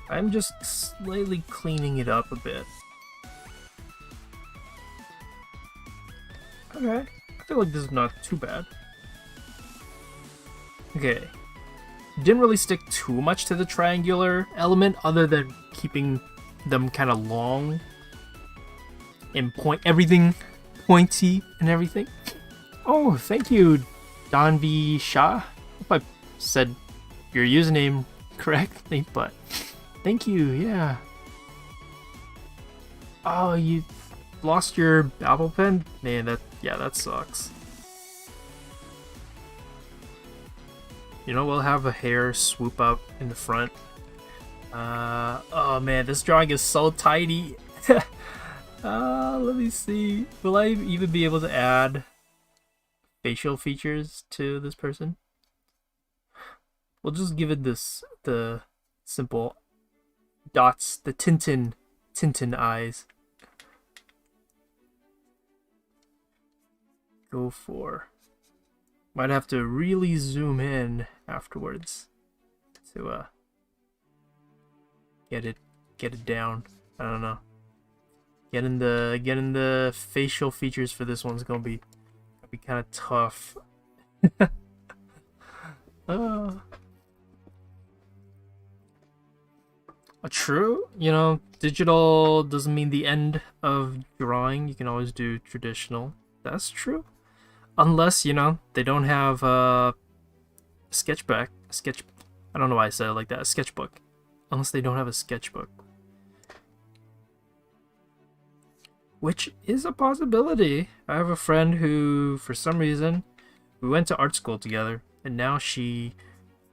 I'm just slightly cleaning it up a bit. Okay, I feel like this is not too bad. Okay, didn't really stick too much to the triangular element other than keeping them kind of long and everything pointy and everything. Oh, thank you, Don V. Shah. Hope I said your username correctly, but thank you, yeah. Oh, you lost your Apple Pen? Man, that sucks. You know, we'll have a hair swoop up in the front. Oh man, this drawing is so tiny. Let me see. Will I even be able to add facial features to this person? We'll just give it the simple dots, the Tintin eyes. Go for. Might have to really zoom in afterwards to get it down. I don't know. Getting the facial features for this one's gonna be kind of tough. True, you know, digital doesn't mean the end of drawing. You can always do traditional. That's true. Unless, you know, they don't have a sketchbook. I don't know why I said it like that. A sketchbook. Unless they don't have a sketchbook. Which is a possibility. I have a friend who, for some reason, we went to art school together, and now she,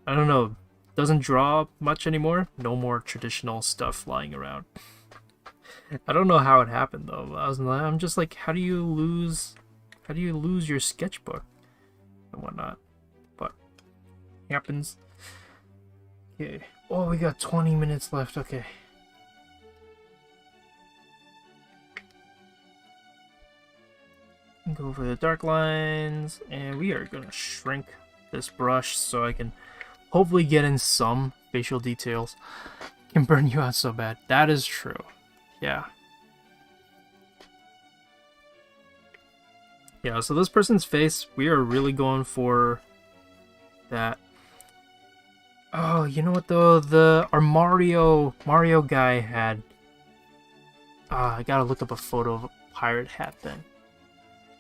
I don't know, doesn't draw much anymore. No more traditional stuff lying around. I don't know how it happened though. I'm just like, how do you lose your sketchbook and whatnot? But it happens. Okay. Oh, we got 20 minutes left. Okay. Go for the dark lines, and we are gonna shrink this brush so I can hopefully get in some facial details. Can burn you out so bad. That is true. Yeah. Yeah, so this person's face, we are really going for that. Oh, you know what though? Our Mario guy had. I gotta look up a photo of a pirate hat then.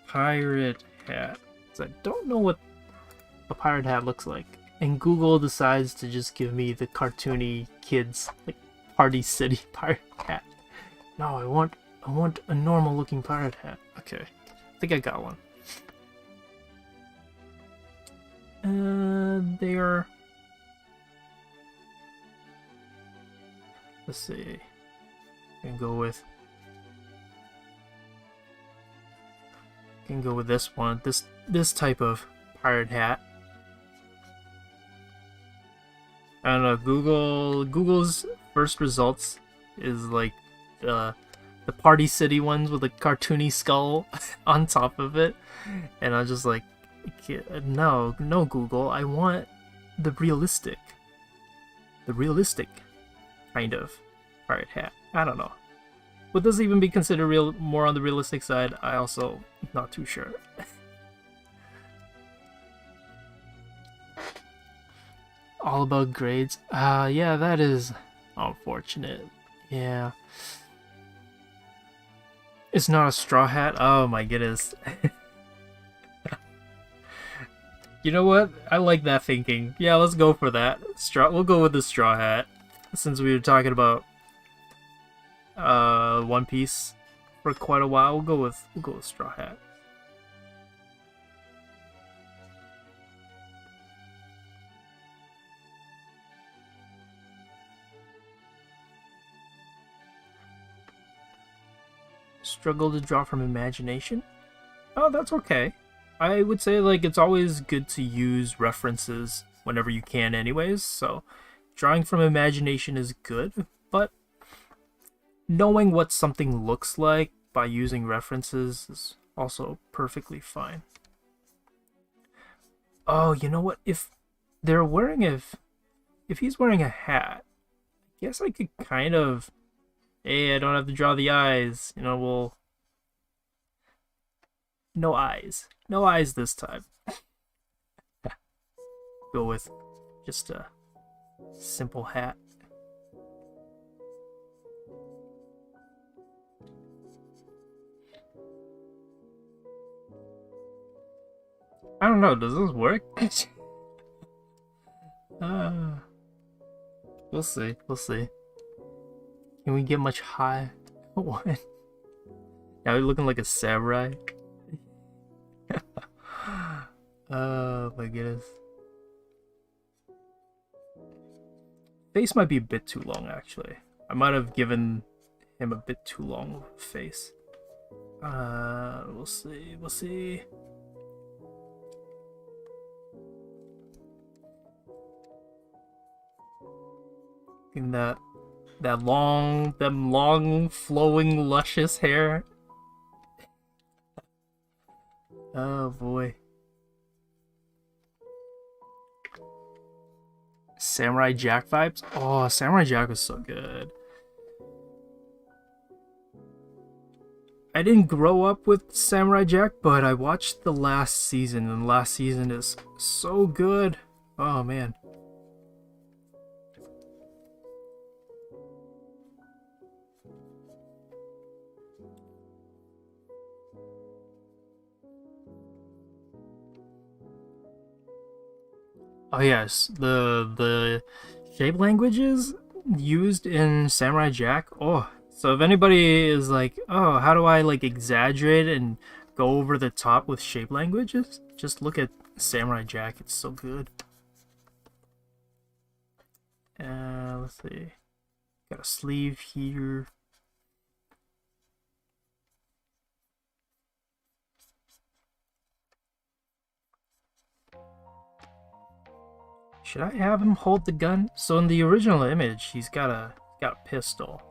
Pirate hat. So I don't know what a pirate hat looks like. And Google decides to just give me the cartoony kids, like Party City pirate hat. No, I want a normal looking pirate hat. Okay. think I got one. There. Let's see. Can go with this one. This type of pirate hat. I don't know. Google's first results is like the Party City ones with a cartoony skull on top of it, and I was just like, no Google, I want the realistic kind of pirate hat. I don't know. Would this even be considered more on the realistic side? I also not too sure. All about grades. Yeah, that is unfortunate. Yeah. It's not a straw hat. Oh my goodness. You know what? I like that thinking. Yeah, let's go for that. We'll go with the straw hat. Since we were talking about One Piece for quite a while, we'll go with straw hat. Struggle to draw from imagination? Oh, that's okay. I would say, like, it's always good to use references whenever you can anyways, so drawing from imagination is good, but knowing what something looks like by using references is also perfectly fine. Oh, you know what? If he's wearing a hat, I guess I could kind of, hey, I don't have to draw the eyes, you know, no eyes. No eyes this time. Go with just a simple hat. I don't know, does this work? We'll see. Can we get much high? What? Now we're looking like a samurai. Oh my goodness. Face might be a bit too long, actually. I might have given him a bit too long of a face. We'll see. In that long flowing luscious hair. Oh boy. Samurai Jack vibes? Oh, Samurai Jack was so good. I didn't grow up with Samurai Jack, but I watched the last season, and the last season is so good. Oh man. Oh yes, the shape languages used in Samurai Jack. Oh, so if anybody is like, oh, how do I like exaggerate and go over the top with shape languages? Just look at Samurai Jack. It's so good. Let's see. Got a sleeve here. Should I have him hold the gun? So in the original image, he's got a pistol.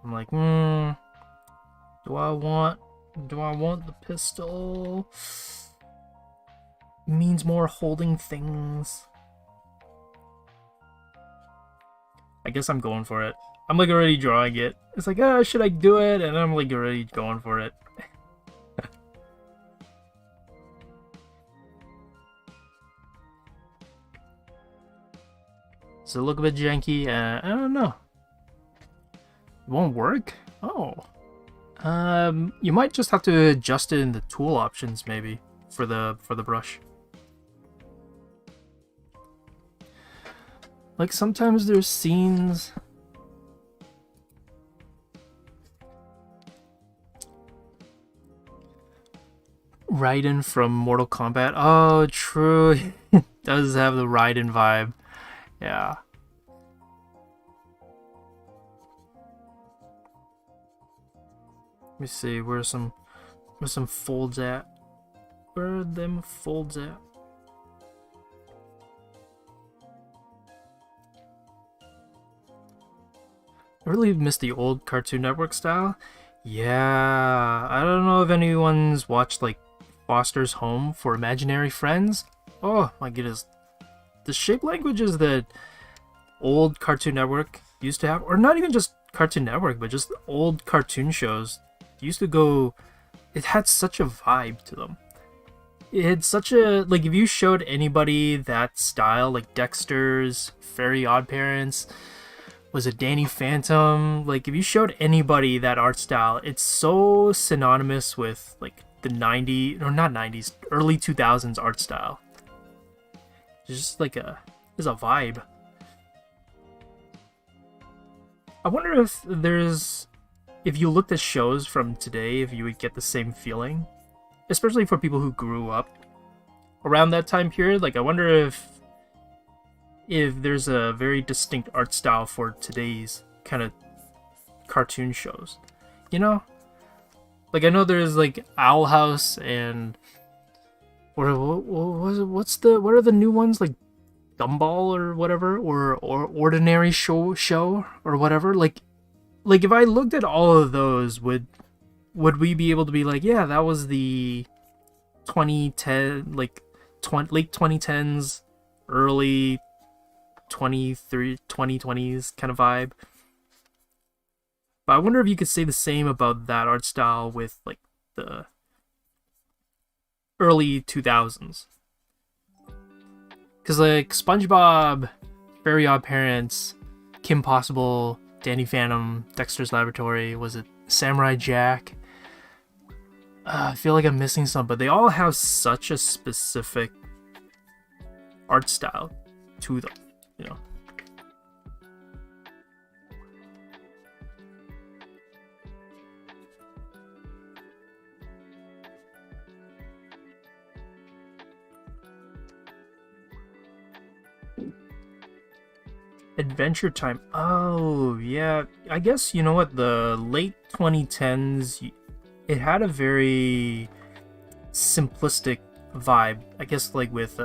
I'm like, do I want the pistol? It means more holding things. I guess I'm going for it. I'm like already drawing it. It's like, oh, should I do it? And I'm like already going for it. Does it look a bit janky? I don't know. It won't work? Oh. You might just have to adjust it in the tool options maybe for the brush. Like sometimes there's scenes Raiden from Mortal Kombat. Oh, true. Does have the Raiden vibe. Yeah. Let me see. Where's some folds at? Where are them folds at? I really miss the old Cartoon Network style. Yeah, I don't know if anyone's watched like Foster's Home for Imaginary Friends. Oh my goodness, the shape languages that old Cartoon Network used to have, or not even just Cartoon Network, but just old cartoon shows, used to go. It had such a vibe to them. It had such a like. If you showed anybody that style, like Dexter's, Fairy Odd Parents, was it Danny Phantom? Like, if you showed anybody that art style, it's so synonymous with like the 90s, or not 90s, early 2000s art style. It's just like there's a vibe. I wonder if you looked at shows from today, if you would get the same feeling, especially for people who grew up around that time period. Like, I wonder if there's a very distinct art style for today's kind of cartoon shows, you know? Like, I know there's like Owl House and what are the new ones, like Gumball or whatever, or Ordinary Show or whatever. Like if I looked at all of those, would we be able to be like, yeah, that was the 2010, like late 2010s, early 2020s kind of vibe? But I wonder if you could say the same about that art style with like the early 2000s. Because like SpongeBob, Fairy Odd Parents, Kim Possible, Danny Phantom, Dexter's Laboratory, was it Samurai Jack? I feel like I'm missing some, but they all have such a specific art style to them, you know. Adventure Time. Oh, yeah. I guess, you know what, the late 2010s, it had a very simplistic vibe. I guess, like with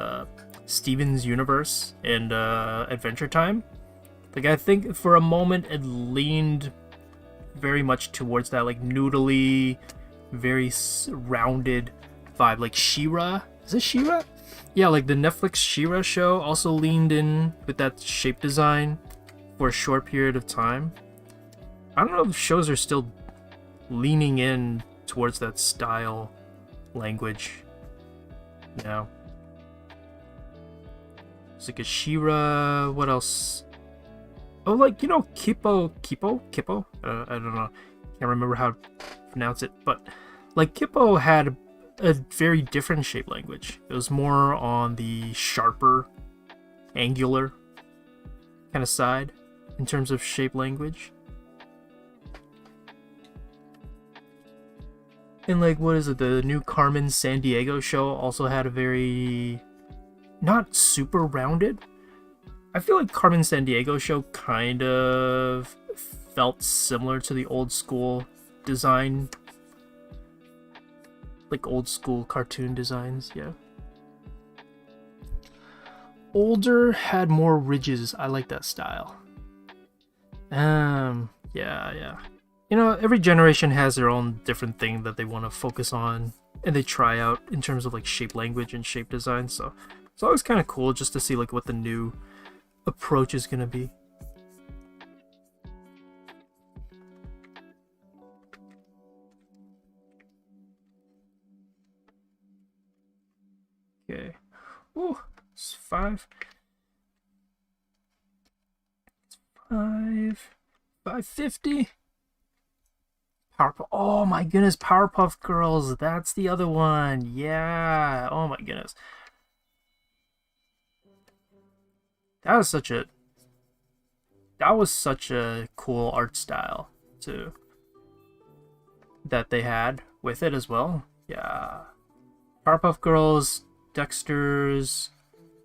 Steven's Universe and Adventure Time. Like, I think for a moment it leaned very much towards that, like, noodly, very rounded vibe. Like She-Ra. Is it She-Ra? Yeah, like the Netflix She-Ra show also leaned in with that shape design for a short period of time. I don't know if shows are still leaning in towards that style language now. It's like a She-Ra. What else? Oh, like, you know, Kippo. I don't know. Can't remember how to pronounce it, but like Kippo had a very different shape language. It was more on the sharper, angular kind of side in terms of shape language. And like, what is it? The new Carmen Sandiego show also had a very not super rounded. I feel like Carmen Sandiego show kind of felt similar to the old school design, like old school cartoon designs, yeah. Older had more ridges. I like that style. Yeah. You know, every generation has their own different thing that they want to focus on and they try out in terms of like shape language and shape design. So it's always kind of cool just to see like what the new approach is gonna be. Okay. Ooh, it's 550. Powerpuff. Oh my goodness, Powerpuff Girls. That's the other one. Yeah. Oh my goodness. That was such a cool art style too that they had with it as well. Yeah. Powerpuff Girls, Dexter's,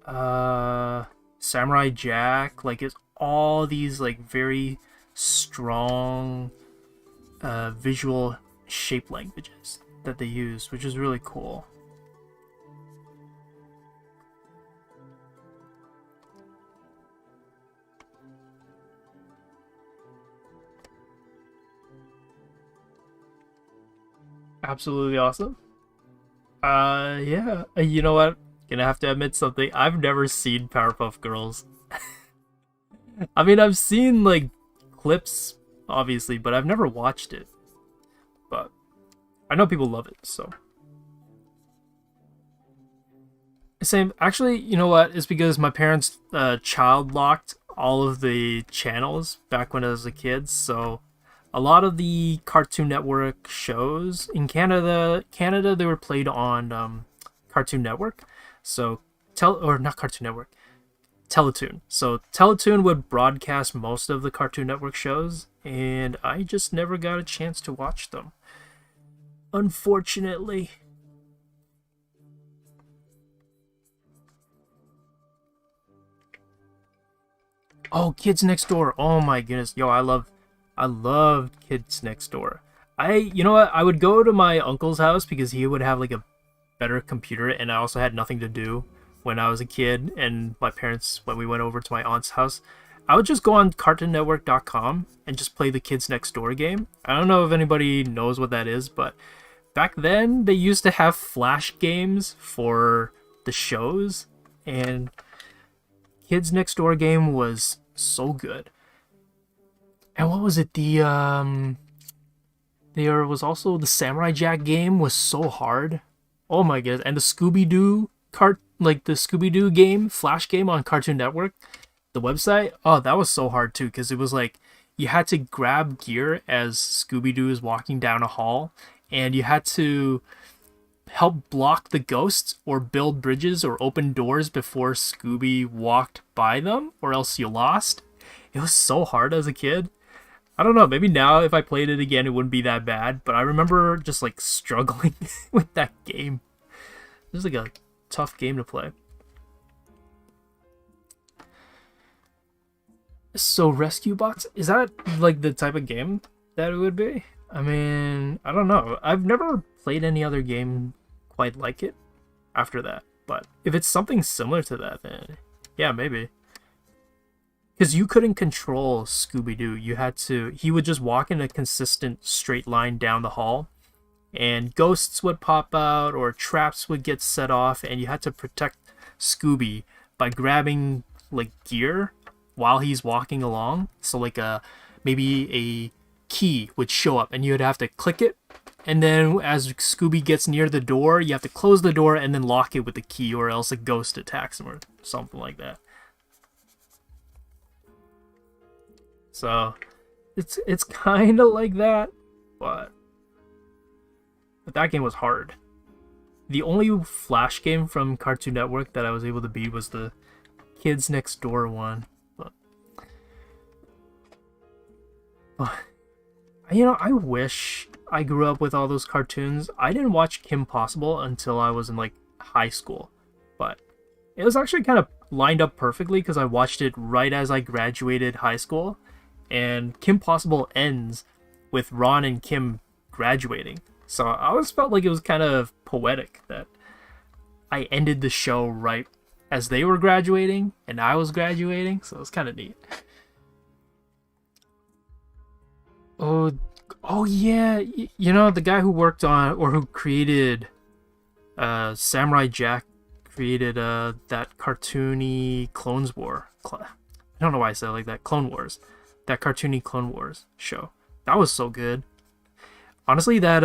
Samurai Jack, like it's all these like very strong visual shape languages that they use, which is really cool. Absolutely awesome. Yeah. You know what? Gonna have to admit something. I've never seen Powerpuff Girls. I mean, I've seen like clips, obviously, but I've never watched it. But I know people love it, so. Same. Actually, you know what? It's because my parents child locked all of the channels back when I was a kid, so a lot of the Cartoon Network shows in Canada they were played on Cartoon Network. So or not Cartoon Network, Teletoon. So Teletoon would broadcast most of the Cartoon Network shows, and I just never got a chance to watch them, unfortunately. Oh, Kids Next Door. Oh my goodness. Yo, I loved Kids Next Door. You know what? I would go to my uncle's house because he would have like a better computer, and I also had nothing to do when I was a kid. And my parents, when we went over to my aunt's house, I would just go on cartoonnetwork.com and just play the Kids Next Door game. I don't know if anybody knows what that is, but back then they used to have flash games for the shows, and Kids Next Door game was so good. And what was it? There was also the Samurai Jack game was so hard. Oh my goodness! And the Scooby Doo the Scooby Doo game, Flash game on Cartoon Network, the website. Oh, that was so hard too, because it was like you had to grab gear as Scooby Doo is walking down a hall, and you had to help block the ghosts or build bridges or open doors before Scooby walked by them, or else you lost. It was so hard as a kid. I don't know, maybe now if I played it again, it wouldn't be that bad, but I remember just like struggling with that game. It was like a tough game to play. So Rescue Box, is that like the type of game that it would be? I mean, I don't know. I've never played any other game quite like it after that, but if it's something similar to that, then yeah, maybe. Because you couldn't control Scooby-Doo. He would just walk in a consistent straight line down the hall, and ghosts would pop out or traps would get set off, and you had to protect Scooby by grabbing like gear while he's walking along. So like maybe a key would show up and you'd have to click it, and then as Scooby gets near the door, you have to close the door and then lock it with the key, or else a ghost attacks him or something like that. So it's kind of like that, but that game was hard. The only Flash game from Cartoon Network that I was able to beat was the Kids Next Door one. But you know, I wish I grew up with all those cartoons. I didn't watch Kim Possible until I was in like high school, but it was actually kind of lined up perfectly because I watched it right as I graduated high school. And Kim Possible ends with Ron and Kim graduating. So I always felt like it was kind of poetic that I ended the show right as they were graduating and I was graduating. So it was kind of neat. Oh yeah. You know, the guy who worked on, or who created Samurai Jack, created that cartoony Clones War. I don't know why I said it like that. Clone Wars. That cartoony Clone Wars show. That was so good. Honestly, that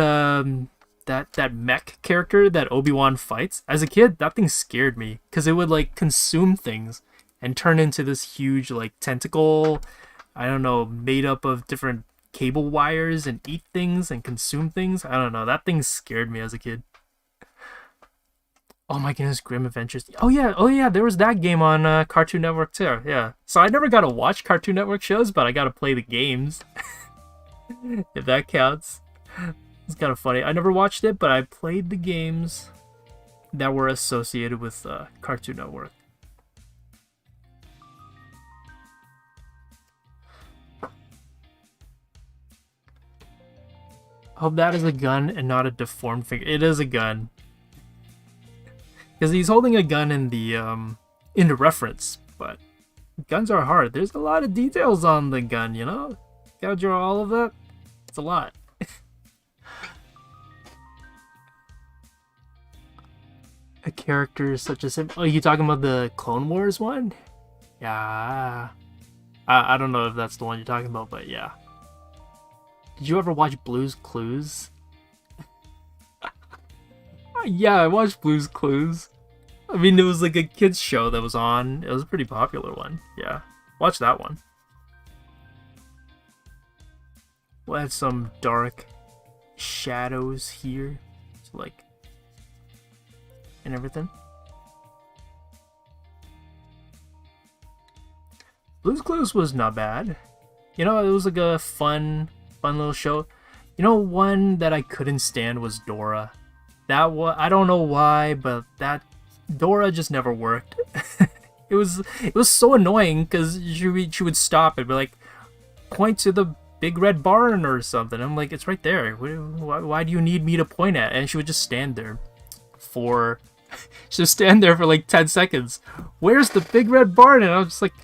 mech character that Obi-Wan fights, as a kid, that thing scared me because it would like consume things and turn into this huge like tentacle, I don't know, made up of different cable wires, and eat things and consume things. I don't know. That thing scared me as a kid. Oh my goodness, Grim Adventures. Oh yeah, there was that game on Cartoon Network too. Yeah. So I never got to watch Cartoon Network shows, but I got to play the games. If that counts. It's kind of funny. I never watched it, but I played the games. that were associated with Cartoon Network. Hope that is a gun and not a deformed figure. It is a gun. Because he's holding a gun in the reference, but guns are hard. There's a lot of details on the gun, you know? Gotta draw all of that. It's a lot. A character such as him. Oh, you talking about the Clone Wars one? Yeah. I don't know if that's the one you're talking about, but yeah. Did you ever watch Blue's Clues? Yeah, I watched Blue's Clues. I mean, it was like a kids show that was on. It was a pretty popular one. Yeah, watch that one. We'll add some dark shadows here, so like, and everything. Blue's Clues was not bad. You know, it was like a fun little show. You know, one that I couldn't stand was Dora. That was, I don't know why, but that Dora just never worked. it was so annoying because she would stop and be like, point to the big red barn or something. I'm like, it's right there. Why do you need me to point at? And she would just stand there for like 10 seconds. Where's the big red barn? And I was just like,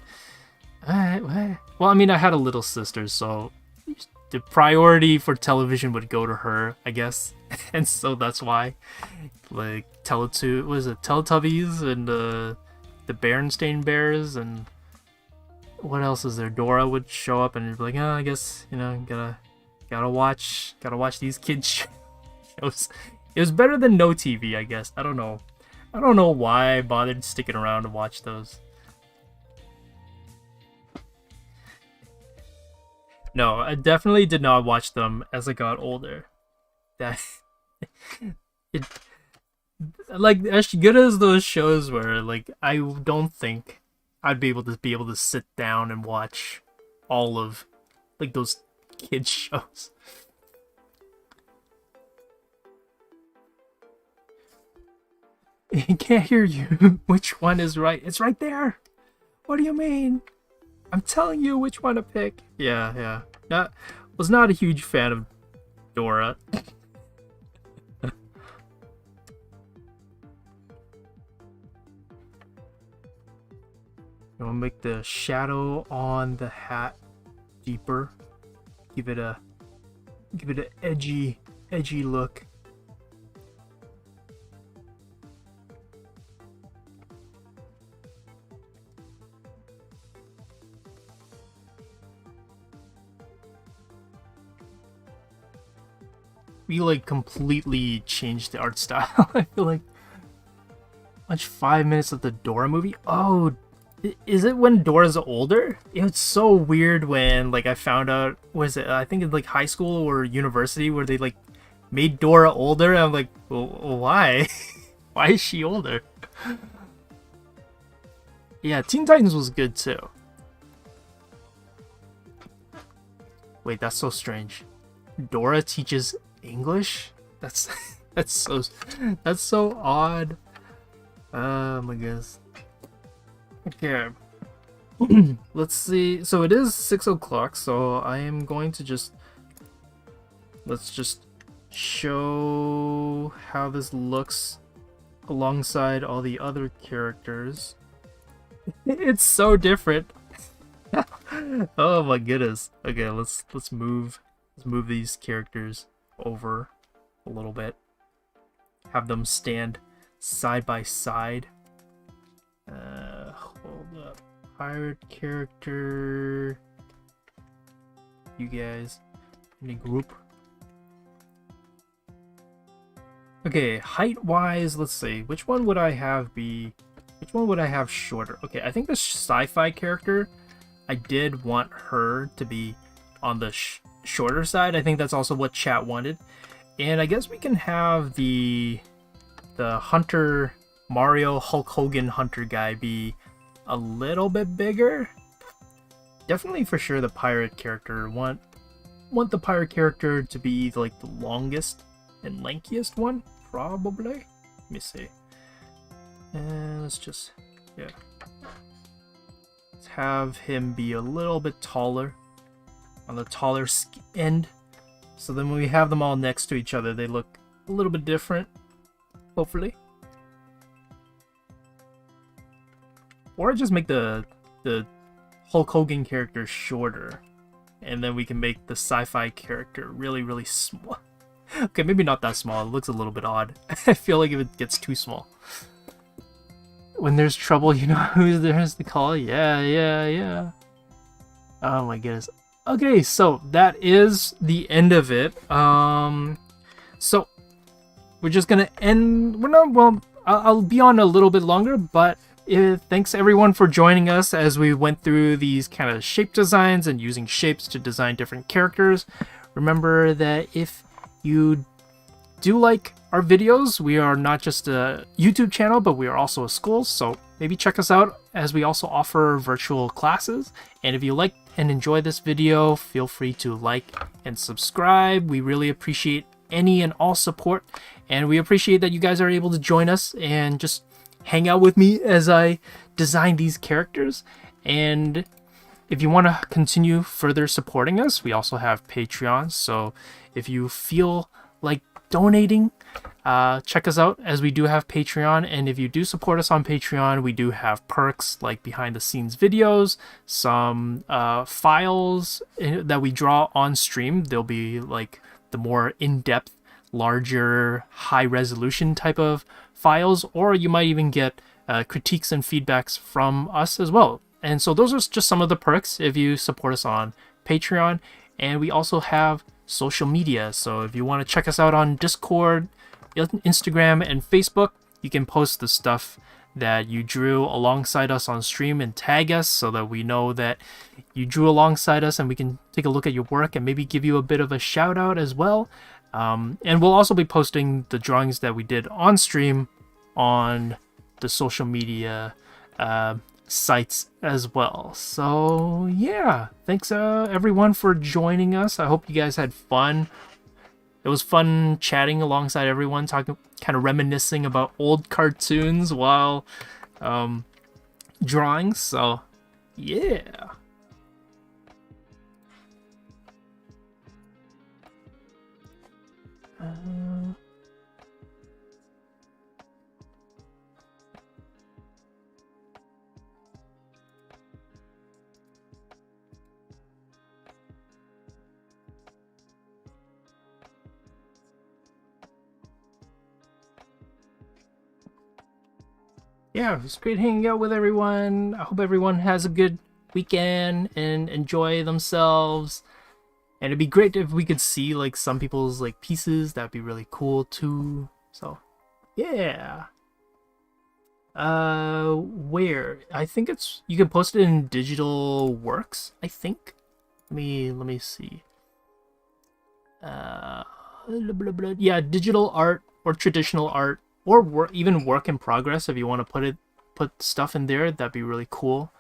what? Well, I mean, I had a little sister, so the priority for television would go to her, I guess. And so that's why, like, Teletubbies and the Berenstain Bears, and what else is there? Dora would show up and be like, oh, I guess, you know, gotta watch these kids shows. It was better than no TV, I guess. I don't know why I bothered sticking around to watch those. No, I definitely did not watch them as I got older. That like, as good as those shows were, like, I don't think I'd be able to sit down and watch all of, like, those kids shows. I can't hear you. Which one is right? It's right there. What do you mean? I'm telling you which one to pick. Yeah. Was not a huge fan of Dora. I'm gonna make the shadow on the hat deeper. Give it an edgy look. We like completely changed the art style. I feel like watch 5 minutes of the Dora movie. Oh, is it when Dora's older? It's so weird when, like, I found out, was it, I think in like high school or university, where they like made Dora older. I'm like, well, why? Why is she older? Yeah, Teen Titans was good too. Wait, that's so strange. Dora teaches English? That's so odd. I guess. Okay. Let's see. So it is 6 o'clock, so I am going to let's just show how this looks alongside all the other characters. It's so different. Oh my goodness. Okay, let's move these characters over a little bit. Have them stand side by side. Hold up. Pirate character. You guys in a group. Okay, height wise, let's see. Which one would I have shorter? Okay, I think the Sci-fi character, I did want her to be on the shorter side. I think that's also what chat wanted. And I guess we can have the Hunter, Mario Hulk Hogan Hunter guy be a little bit bigger. Definitely for sure the pirate character. Want the pirate character to be like the longest and lankiest one, probably. Let me see. And let's just, yeah. Let's have him be a little bit taller, on the taller end. So then when we have them all next to each other, they look a little bit different, hopefully. Or just make the Hulk Hogan character shorter, and then we can make the sci-fi character really, really small. Okay, maybe not that small. It looks a little bit odd. I feel like if it gets too small. When there's trouble, you know who there's to call? Yeah, yeah, yeah. Oh my goodness. Okay, so that is the end of it. So we're just gonna end. We're not. Well, I'll be on a little bit longer, but thanks everyone for joining us as we went through these kind of shape designs and using shapes to design different characters. Remember that if you do like our videos, we are not just a YouTube channel, but we are also a school, so maybe check us out as we also offer virtual classes. And if you like and enjoy this video, feel free to like and subscribe. We really appreciate any and all support, and we appreciate that you guys are able to join us and just hang out with me as I design these characters. And if you want to continue further supporting us, we also have Patreon, so if you feel like donating, check us out as we do have Patreon. And if you do support us on Patreon, we do have perks like behind the scenes videos, some files that we draw on stream. They'll be like the more in-depth, larger, high resolution type of files, or you might even get critiques and feedbacks from us as well. And so those are just some of the perks if you support us on Patreon. And we also have social media, so if you want to check us out on Discord, Instagram, and Facebook, you can post the stuff that you drew alongside us on stream and tag us so that we know that you drew alongside us, and we can take a look at your work and maybe give you a bit of a shout out as well. And we'll also be posting the drawings that we did on stream on the social media sites as well. So yeah, thanks everyone for joining us. I hope you guys had fun. It was fun chatting alongside everyone, talking, kind of reminiscing about old cartoons while drawing. So yeah. Yeah, it was great hanging out with everyone. I hope everyone has a good weekend and enjoy themselves. And it'd be great if we could see like some people's like pieces. That'd be really cool too. So yeah. Where? I think it's, you can post it in Digital Works, I think. Let me see. Blah, blah, blah. Yeah, digital art or traditional art, or even work in progress. If you want to put stuff in there, that'd be really cool.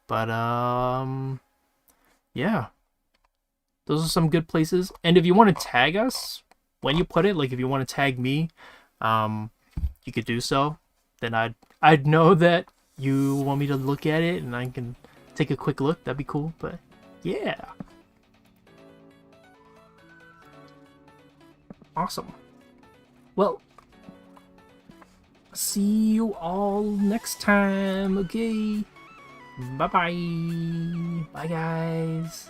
But yeah, those are some good places. And if you want to tag us when you put it, like if you want to tag me, you could do so. Then I'd know that you want me to look at it, and I can take a quick look. That'd be cool. But yeah, awesome. Well, see you all next time. Okay, bye bye. Bye guys.